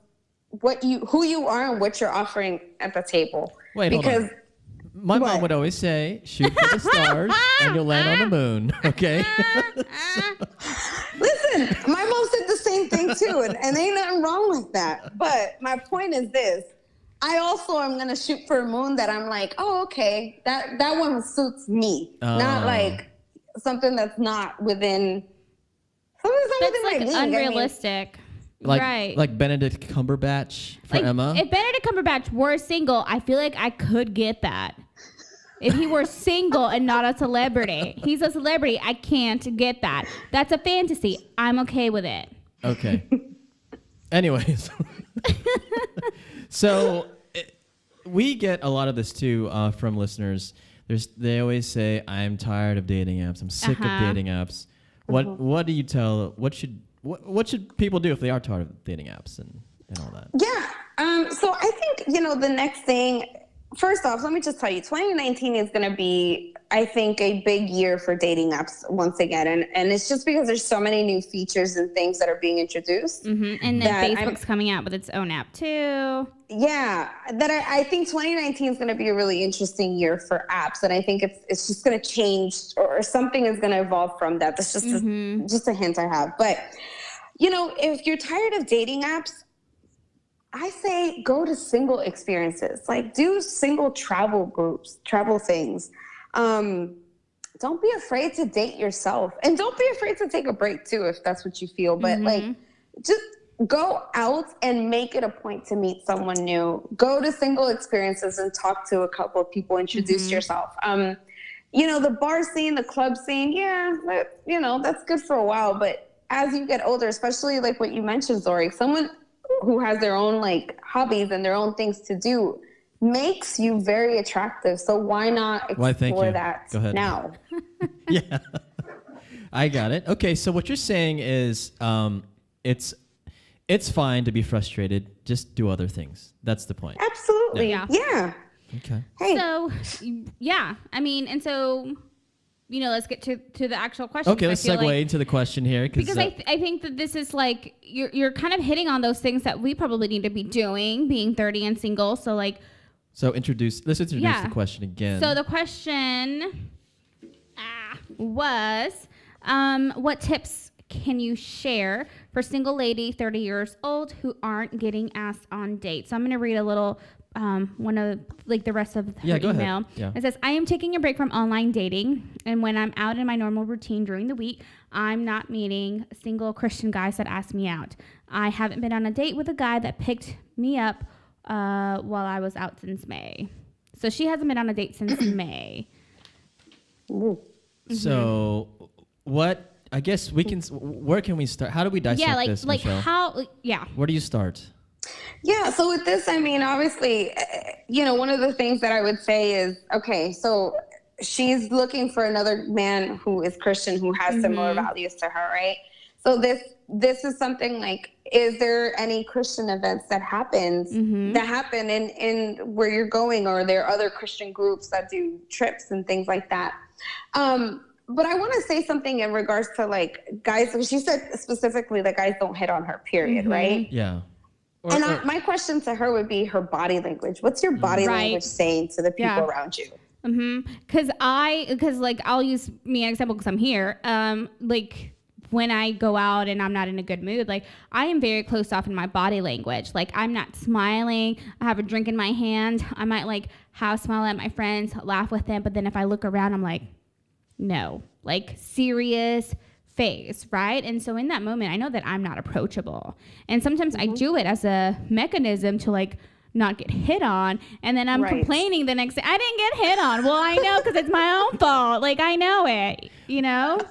who you are and what you're offering at the table. Wait, because hold on. My mom would always say, shoot for the stars and you'll land on the moon. Okay. Listen, my mom said the same thing too. And ain't nothing wrong with that. But my point is this. I also am going to shoot for a moon that I'm like, oh, okay, that one suits me. Not like something that's not within. That's like unrealistic. Right. Like Benedict Cumberbatch for like, Emma. If Benedict Cumberbatch were single, I feel like I could get that. If he were single and not a celebrity. He's a celebrity. I can't get that. That's a fantasy. I'm okay with it. Okay. Anyways. So we get a lot of this too from listeners. They always say, I'm tired of dating apps. I'm sick of dating apps. What do you tell? What should people do if they are tired of dating apps and all that? Yeah. So I think, the next thing, first off, let me just tell you, 2019 is going to be, I think, a big year for dating apps once again. And it's just because there's so many new features and things that are being introduced. Mm-hmm. And then Facebook's coming out with its own app too. Yeah, that I think 2019 is going to be a really interesting year for apps. And I think it's just going to change or something is going to evolve from that. That's just, just a hint I have. But, if you're tired of dating apps, I say go to single experiences, like do single travel groups, travel things. Don't be afraid to date yourself, and don't be afraid to take a break too, if that's what you feel. But just go out and make it a point to meet someone new. Go to single experiences and talk to a couple of people, introduce yourself. The bar scene, the club scene, that's good for a while. But as you get older, especially like what you mentioned, Zorric, someone who has their own like hobbies and their own things to do makes you very attractive. So why not explore that now? Yeah, I got it. Okay, so what you're saying is it's fine to be frustrated. Just do other things. That's the point. Absolutely. Yeah. Okay. Hey. So, yeah. I mean, and so, let's get to the actual question. Okay, let's segue into the question here. Because I think that this is like, you're kind of hitting on those things that we probably need to be doing, being 30 and single. So like. Let's introduce the question again. So the question was, what tips can you share for single lady 30 years old who aren't getting asked on dates? So I'm going to read a little one of like the rest of her go email. ahead. Yeah. It says, I am taking a break from online dating, and when I'm out in my normal routine during the week, I'm not meeting single Christian guys that ask me out. I haven't been on a date with a guy that picked me up while I was out since May. So she hasn't been on a date since May. So what? I guess we can. Where can we start? How do we dissect this, Michelle? How? Yeah. Where do you start? Yeah. So with this, I mean, obviously, one of the things that I would say is, okay, so she's looking for another man who is Christian, who has similar values to her, right? So this is something like, is there any Christian events that happen in where you're going, or there are other Christian groups that do trips and things like that? But I want to say something in regards to like guys. She said specifically that guys don't hit on her, period, right? Yeah. My question to her would be her body language. What's your body language saying to the people around you? Because I'll use me as an example because I'm here. Like when I go out and I'm not in a good mood, like I am very closed off in my body language. Like I'm not smiling. I have a drink in my hand. I might like half smile at my friends, laugh with them, but then if I look around, I'm like, no, like serious face, right? And so in that moment, I know that I'm not approachable. And sometimes I do it as a mechanism to like not get hit on. And then I'm complaining the next day, I didn't get hit on. Well, I know because it's my own fault. Like I know it,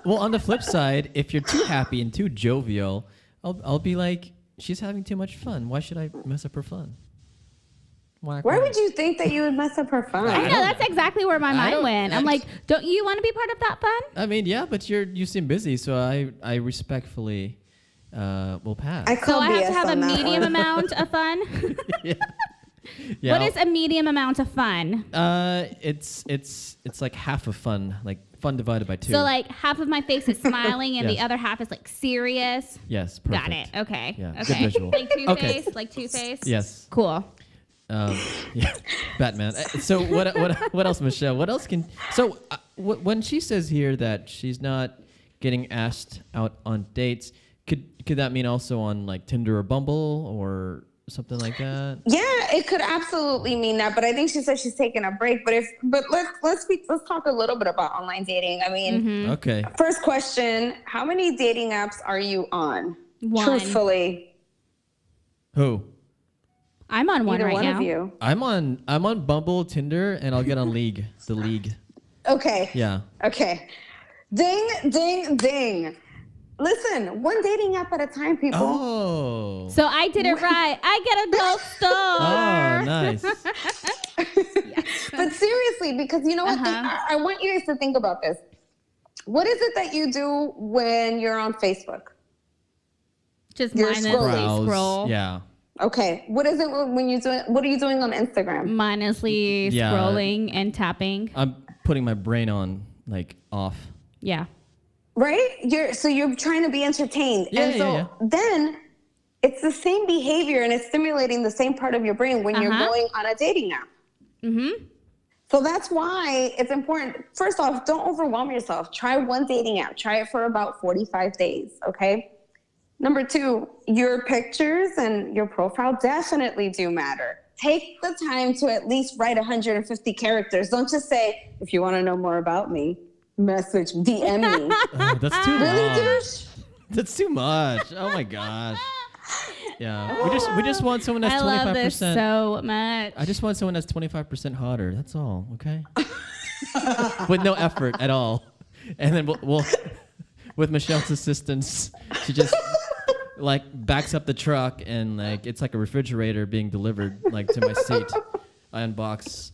Well, on the flip side, if you're too happy and too jovial, I'll be like, she's having too much fun. Why should I mess up her fun? Why would you think that you would mess up her fun? I know, that's exactly where my mind went. I'm like, don't you want to be part of that fun? I mean, yeah, but you seem busy, so I respectfully will pass. So I have to have a medium amount of fun? Yeah. Yeah. What is a medium amount of fun? It's like half of fun, like fun divided by 2. So like half of my face is smiling and Yes. the other half is like serious. Yes, perfect. Got it. Okay. Yeah, good Okay. visual. Like Two-Face. Okay. Like Two-Face. Yes. Cool. Yeah, Batman. So what else, Michelle? What else can? So when she says here that she's not getting asked out on dates, could that mean also on like Tinder or Bumble or something like that? Yeah, it could absolutely mean that. But I think she said she's taking a break. But let's talk a little bit about online dating. I mean, Okay. First question: how many dating apps are you on? One. Truthfully, Who? I'm on one either right one now. of you. I'm on Bumble, Tinder, and I'll get on League. The League. Okay. Yeah. Okay. Ding, ding, ding. Listen, one dating app at a time, people. Oh. So I did it right. I get a gold star. Oh, nice. But seriously, because you know what? I want you guys to think about this. What is it that you do when you're on Facebook? Just You're mindlessly scrolling. scroll. Yeah. Okay. What is it when you're doing? What are you doing on Instagram? Mindlessly Yeah. scrolling and tapping. I'm putting my brain on like off. Yeah. Right? You're trying to be entertained. Yeah, and so yeah. then it's the same behavior and it's stimulating the same part of your brain when you're going on a dating app. Mm-hmm. So that's why it's important. First off, don't overwhelm yourself. Try one dating app. Try it for about 45 days, okay? Number 2, your pictures and your profile definitely do matter. Take the time to at least write 150 characters. Don't just say, if you want to know more about me, message, DM me. Oh, that's too Really, long. douche? That's too much. Oh my gosh. Yeah. We just want someone that's I 25%. love this so much. I just want someone that's 25% hotter. That's all, okay? With no effort at all. And then we'll with Michelle's assistance, she just like backs up the truck and like it's like a refrigerator being delivered like to my seat. I unbox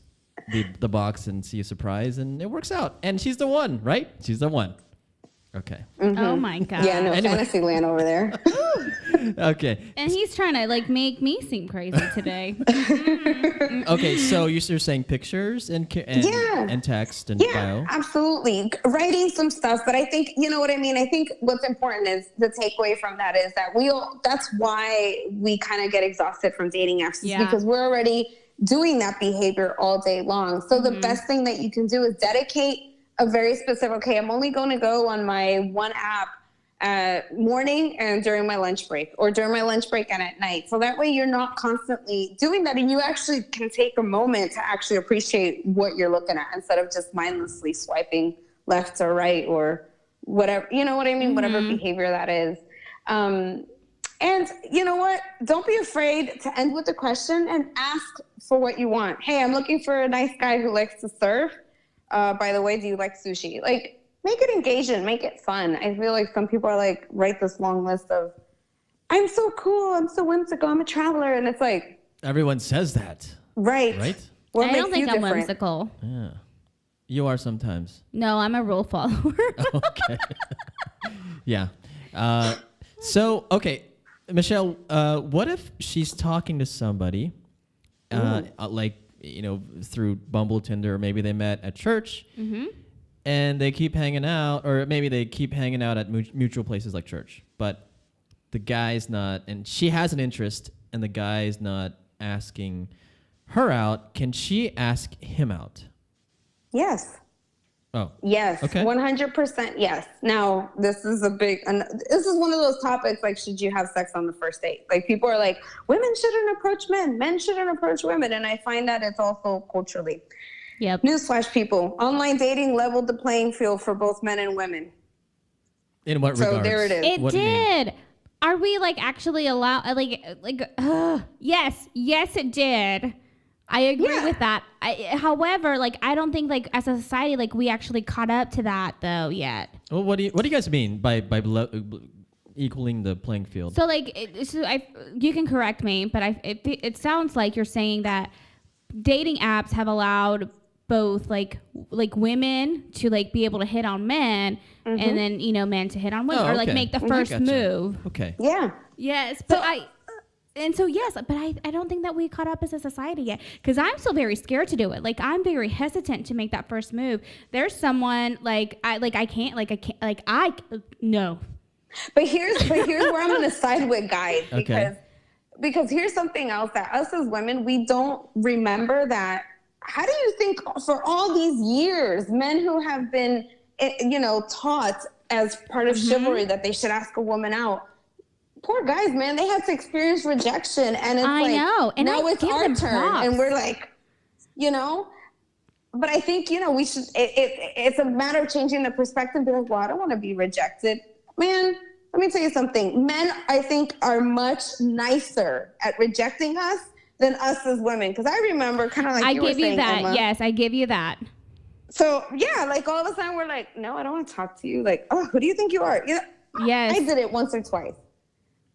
the box and see a surprise and it works out. And she's the one, right? She's the one. Okay. Oh my god. Yeah, no, Anyway. fantasy land over there. Okay. And he's trying to like make me seem crazy today. Okay, so you're saying pictures and Yeah. and text and Yeah, bio. absolutely. Writing some stuff, but I think, you know what I mean? I think what's important is the takeaway from that is that that's why we kind of get exhausted from dating apps Yeah. because we're already doing that behavior all day long. So the best thing that you can do is dedicate a very specific, okay, I'm only going to go on my one app morning and during my lunch break or during my lunch break and at night. So that way you're not constantly doing that and you actually can take a moment to actually appreciate what you're looking at instead of just mindlessly swiping left or right or whatever, you know what I mean? Whatever behavior that is. And you know what? Don't be afraid to end with a question and ask for what you want. Hey, I'm looking for a nice guy who likes to surf. By the way, do you like sushi? Like, make it engaging, make it fun. I feel like some people are like, write this long list of, I'm so cool, I'm so whimsical, I'm a traveler. And it's like, Everyone says that. right. What I makes don't think you I'm different? whimsical. Yeah. You are sometimes. No, I'm a rule follower. Okay. Yeah. So, okay, Michelle, what if she's talking to somebody, like, you know, through Bumble, Tinder, or maybe they met at church, and they keep hanging out, or maybe they keep hanging out at mutual places like church, but the guy's not, and she has an interest, and the guy's not asking her out. Can she ask him out? Yes. Oh. Yes, Okay. 100% yes. Now, this is this is one of those topics like, should you have sex on the first date? Like, people are like, women shouldn't approach men shouldn't approach women. And I find that it's also culturally. Yep. Newsflash, people, online dating leveled the playing field for both men and women. In what So regards? there it is. It What do you mean? did. Are we like actually allowed? Yes, it did. I agree Yeah. with that. However, like I don't think like as a society like we actually caught up to that though yet. Well, what do you guys mean by equaling the playing field? So like you can correct me, but it sounds like you're saying that dating apps have allowed both like women to like be able to hit on men and then men to hit on women or like okay. make the I first gotcha. move. Okay. Yeah. Yes, but And so, yes, but I don't think that we caught up as a society yet, because I'm still very scared to do it. Like, I'm very hesitant to make that first move. There's someone no. But here's where I'm going to side with guys, because here's something else that us as women, we don't remember that. How do you think for all these years, men who have been, taught as part of chivalry that they should ask a woman out, poor guys, man, they had to experience rejection, and it's now it's our turn, and we're like, but I think, we should, it's a matter of changing the perspective, be like, well, I don't want to be rejected. Man, let me tell you something. Men, I think, are much nicer at rejecting us than us as women. Because I remember kind of like you were saying, that. Emma. Yes, I give you that. So, yeah, like all of a sudden we're like, no, I don't want to talk to you. Like, oh, who do you think you are? Yes. I did it once or twice.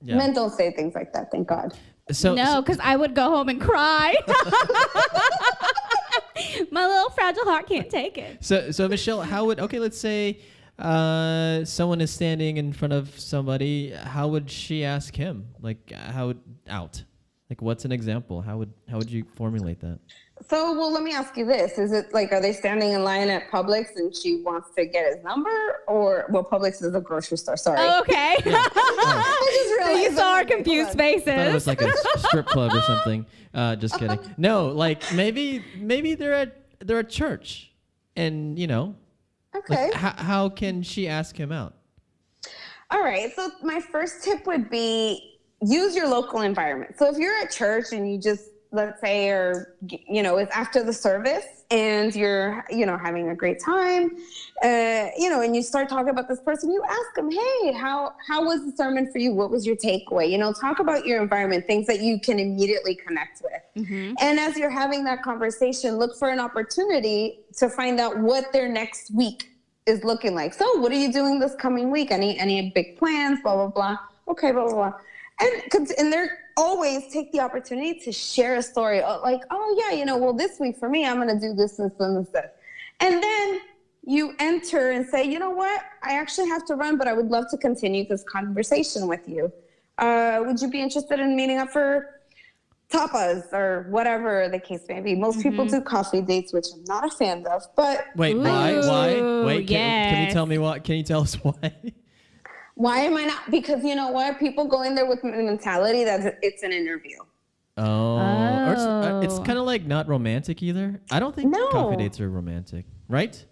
Yeah. Men don't say things like that, thank God. No, because I would go home and cry. My little fragile heart can't take it. So Michelle, let's say someone is standing in front of somebody. How would she ask him? Like, Like, what's an example? How would you formulate that? So, well, let me ask you this. Is it like, are they standing in line at Publix and she wants to get his number? Or, well, Publix is a grocery store, sorry. Oh, okay. Yeah. I just realized you saw our confused faces. I thought it was like a strip club or something. Just kidding. No, like maybe they're at church, and Okay. Like, how can she ask him out? All right. So my first tip would be use your local environment. So if you're at church and you just, let's say, it's after the service and you're, having a great time, and you start talking about this person, you ask them, hey, how was the sermon for you? What was your takeaway? Talk about your environment, things that you can immediately connect with. Mm-hmm. And as you're having that conversation, look for an opportunity to find out what their next week is looking like. So what are you doing this coming week? Any big plans? Blah, blah, blah. Okay, blah, blah, blah. And they're always take the opportunity to share a story like, oh yeah, well, this week for me, I'm going to do this and this. And then you enter and say, you know what? I actually have to run, but I would love to continue this conversation with you. Would you be interested in meeting up for tapas or whatever the case may be? Most people do coffee dates, which I'm not a fan of, but. Wait, why? Wait, can you tell me why? Can you tell us why? Why am I not? Because you know what? People go in there with the mentality that it's an interview. Or it's kind of like not romantic either. I don't think coffee dates are romantic, right?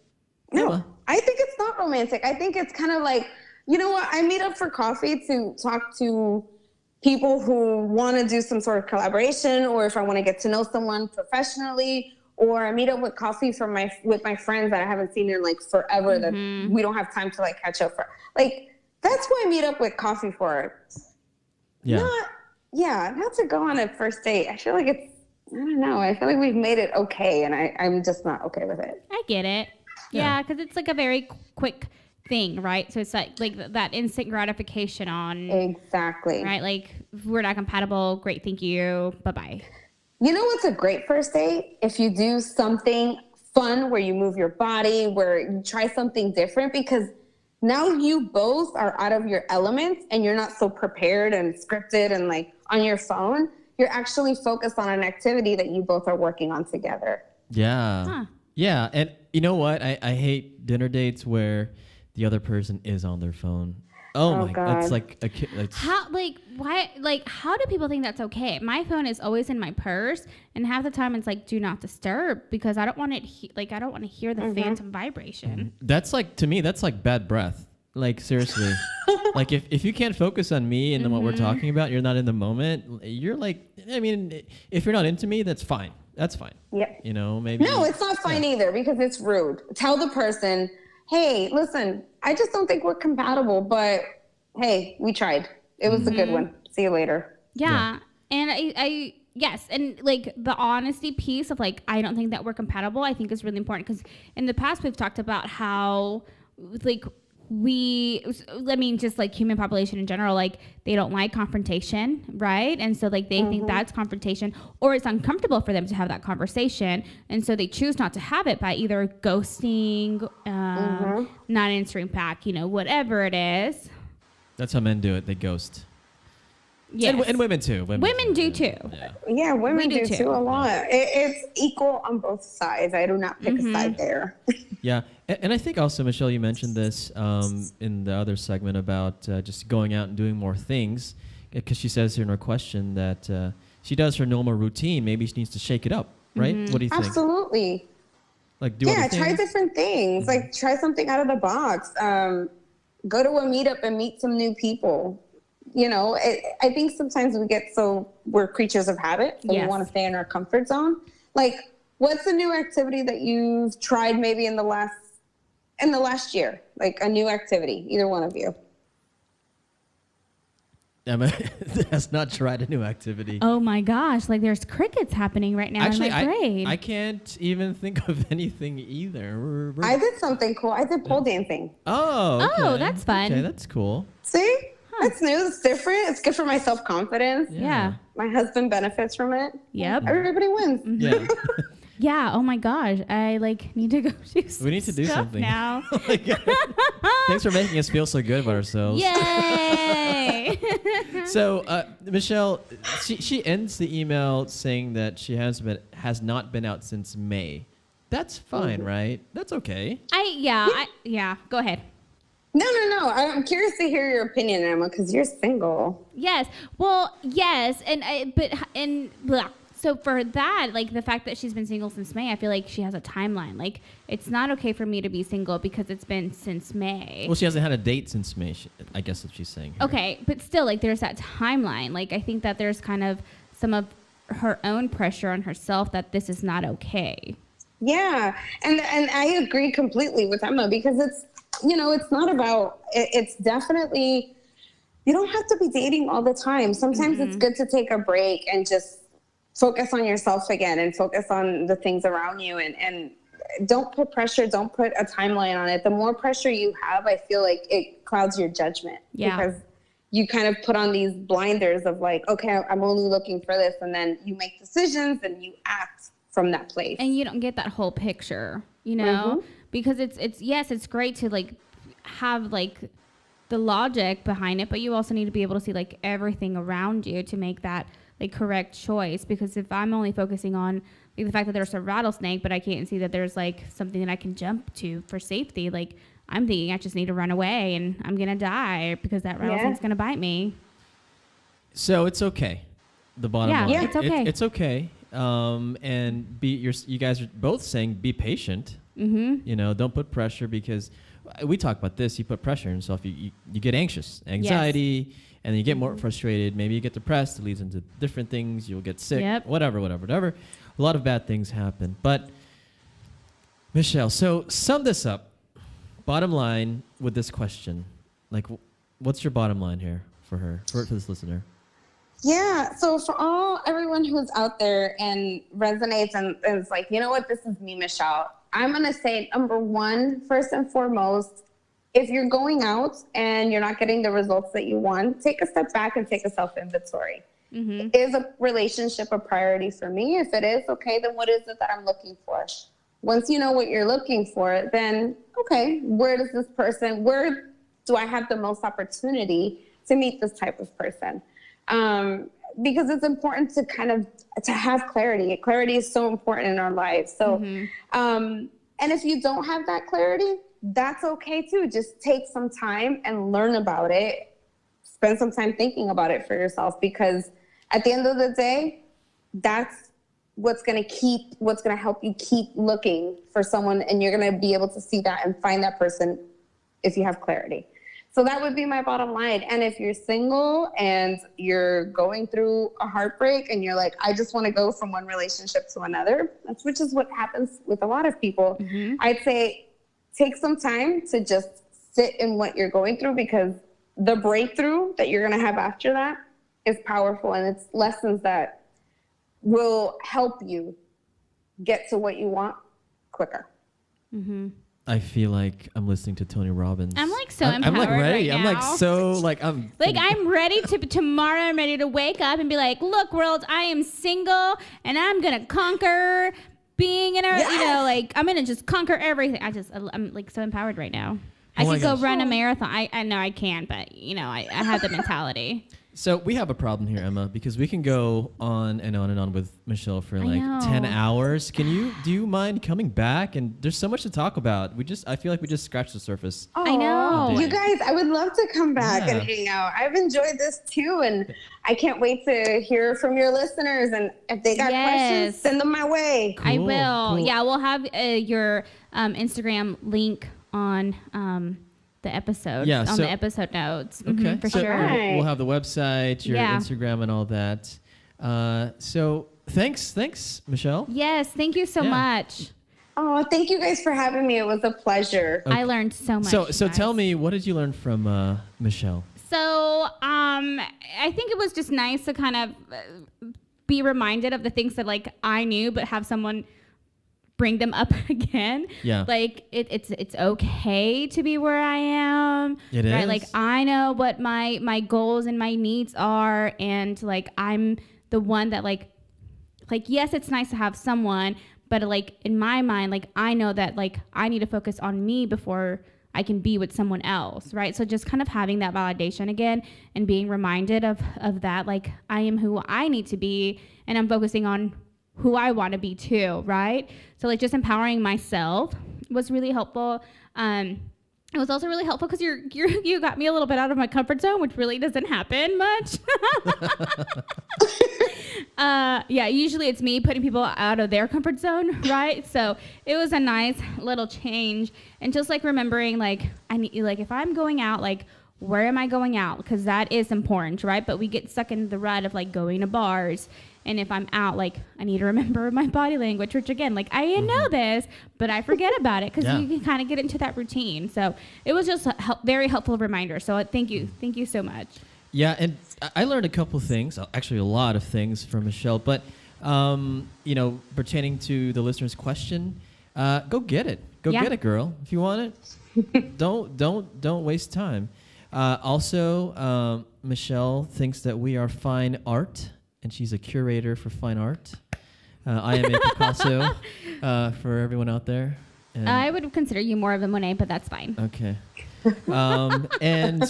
No, Emma? I think it's not romantic. I think it's kind of like, you know what? I meet up for coffee to talk to people who want to do some sort of collaboration, or if I want to get to know someone professionally, or I meet up with coffee with my friends that I haven't seen in like forever that we don't have time to like catch up for. Like, that's what I meet up with coffee for. Yeah. Not to go on a first date. I feel like I don't know. I feel like we've made it okay, and I'm just not okay with it. I get it. Yeah, because it's like a very quick thing, right? So it's like that instant gratification on. Exactly. Right? Like, we're not compatible. Great, thank you. Bye-bye. You know what's a great first date? If you do something fun where you move your body, where you try something different, because now you both are out of your element and you're not so prepared and scripted and like on your phone. You're actually focused on an activity that you both are working on together. Yeah. Huh. Yeah. And you know what? I hate dinner dates where the other person is on their phone. Oh my God. That's like how do people think that's okay? My phone is always in my purse, and half the time it's like do not disturb, because I don't want it I don't want to hear the phantom vibration. That's like, to me, that's like bad breath. Like, seriously. Like, if you can't focus on me and what we're talking about, you're not in the moment, you're like, I mean, if you're not into me, that's fine. That's fine. Yeah. Maybe. No, it's not fine either, because it's rude. Tell the person, hey, listen, I just don't think we're compatible, but hey, we tried. It was a good one. See you later. Yeah. And I yes. And like the honesty piece of like, I don't think that we're compatible, I think is really important, because in the past we've talked about how like just like human population in general, like they don't like confrontation, right? And so like they think that's confrontation, or it's uncomfortable for them to have that conversation, and so they choose not to have it by either ghosting, not answering back, whatever it is. That's how men do it. They ghost. Yes. And women too. Women do too. Yeah. Yeah, women We do do too. too a lot. It's equal on both sides. I do not pick a side there. Yeah, and I think also, Michelle, you mentioned this in the other segment about just going out and doing more things, because she says here in her question that she does her normal routine. Maybe she needs to shake it up, right? What do you think? Absolutely. Like do other Try things? different things. Like try something out of the box. Go to a meetup and meet some new people. You know, I think sometimes we're creatures of habit, so we want to stay in our comfort zone. Like, what's a new activity that you've tried maybe in the last year? Like a new activity, either one of you. Emma has not tried a new activity. Oh my gosh, like there's crickets happening right now Actually, in my brain. I can't even think of anything either. I did something cool. I did pole dancing. Oh, okay. Oh, that's fun. Okay, that's cool. See? That's new. It's different. It's good for my self-confidence. Yeah. My husband benefits from it. Yep. Everybody wins. Yeah. Yeah. Oh my gosh. I need to go do some We need to do stuff something now. Thanks for making us feel so good about ourselves. Yay! So, Michelle, she ends the email saying that she has not been out since May. That's fine, right? That's okay. Yeah. Go ahead. No. I'm curious to hear your opinion, Emma, because you're single. Yes. Well, yes. So for that, like the fact that she's been single since May, I feel like she has a timeline. Like it's not okay for me to be single because it's been since May. Well, she hasn't had a date since May, I guess what she's saying here. Okay, but still, like there's that timeline. Like I think that there's kind of some of her own pressure on herself that this is not okay. Yeah, and I agree completely with Emma because it's not about. It's definitely you don't have to be dating all the time. Sometimes it's good to take a break and just focus on yourself again and focus on the things around you and don't put pressure, don't put a timeline on it. The more pressure you have, I feel like it clouds your judgment because you kind of put on these blinders of like, okay, I'm only looking for this. And then you make decisions and you act from that place. And you don't get that whole picture, because it's great to like have like the logic behind it, but you also need to be able to see like everything around you to make that like correct choice. Because if I'm only focusing on like the fact that there's a rattlesnake, but I can't see that there's like something that I can jump to for safety, like I'm thinking I just need to run away and I'm gonna die because that rattlesnake's gonna bite me. So it's okay. The bottom line. Yeah, it's okay. It's okay. And you guys are both saying be patient. Don't put pressure because we talk about this. You put pressure on yourself. You get anxious, anxiety. And then you get more frustrated. Maybe you get depressed. It leads into different things. You'll get sick. Whatever. A lot of bad things happen. But, Michelle, so sum this up. Bottom line with this question. Like, what's your bottom line here for this listener? Yeah. So for everyone who's out there and resonates and is like, you know what, this is me, Michelle. I'm going to say, number one, first and foremost, if you're going out and you're not getting the results that you want, take a step back and take a self-inventory. Is a relationship a priority for me? If it is, okay, then what is it that I'm looking for? Once you know what you're looking for, then, okay, where do I have the most opportunity to meet this type of person? Because it's important to have clarity. Clarity is so important in our lives. So, and if you don't have that clarity, that's okay too. Just take some time and learn about it. Spend some time thinking about it for yourself, because at the end of the day, that's what's going to help you keep looking for someone, and you're going to be able to see that and find that person if you have clarity. So that would be my bottom line. And if you're single and you're going through a heartbreak and you're like, I just want to go from one relationship to another, which is what happens with a lot of people, I'd say take some time to just sit in what you're going through, because the breakthrough that you're going to have after that is powerful, and it's lessons that will help you get to what you want quicker. I feel like I'm listening to Tony Robbins. I'm like so empowered. I'm like ready. Right I'm now. like so like I'm like I'm ready to tomorrow. I'm ready to wake up and be like, look, world, I am single and I'm gonna conquer being in a like I'm gonna just conquer everything. I'm like so empowered right now. I could go run a marathon. I know I can, but I have the mentality. So we have a problem here, Emma, because we can go on and on and on with Michelle for I like know. 10 hours. Do you mind coming back? And there's so much to talk about. I feel like we just scratched the surface. I know. You guys, I would love to come back Yeah. and hang out. I've enjoyed this too, and I can't wait to hear from your listeners. And if they got questions, send them my way. I Cool, will. cool. Yeah, we'll have your Instagram link on the episode. Yeah, on so- the episode notes. Okay. Mhm, for So sure. Right. we'll have the website, your Yeah. Instagram, and all that. So thanks, Michelle. Yes, thank you so Yeah. much. Oh, thank you guys for having me. It was a pleasure. I learned so much. So you guys. tell me, what did you learn from Michelle? So, I think it was just nice to kind of be reminded of the things that like I knew, but have someone bring them up again. Yeah. Like it's okay to be where I am. It right? is. Like I know what my goals and my needs are, and like I'm the one that like yes, it's nice to have someone, but like in my mind, like I know that like I need to focus on me before I can be with someone else, right? So just kind of having that validation again and being reminded of that, like I am who I need to be, and I'm focusing on who I want to be too, right? So like just empowering myself was really helpful. It was also really helpful because you got me a little bit out of my comfort zone, which really doesn't happen much. Yeah, usually it's me putting people out of their comfort zone, right? So it was a nice little change, and just like remembering, like I need, like if I'm going out, like where am I going out? Because that is important, right? But we get stuck in the rut of like going to bars. And if I'm out, like, I need to remember my body language, which again, like, I know this, but I forget about it because Yeah. you can kind of get into that routine. So it was just a very helpful reminder. So thank you. Thank you so much. Yeah, and I learned a couple things, actually a lot of things from Michelle, but, pertaining to the listener's question, go get it. Go Yeah. get it, girl. If you want it, don't waste time. Also, Michelle thinks that we are fine art, and she's a curator for fine art. I am a Picasso for everyone out there. And I would consider you more of a Monet, but that's fine. okay. And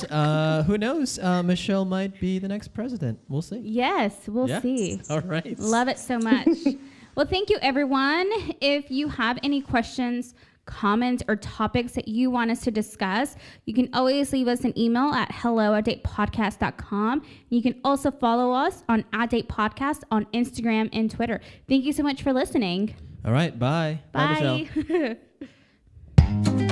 who knows? Michelle might be the next president. We'll see. Yes, we'll Yeah? see. All right. Love it so much. Well, thank you, everyone. If you have any questions, comments, or topics that you want us to discuss, you can always leave us an email at hello@datepodcast.com. You can also follow us on @datepodcast on Instagram and Twitter. Thank you so much for listening. All right. Bye. Bye, Michelle. Bye.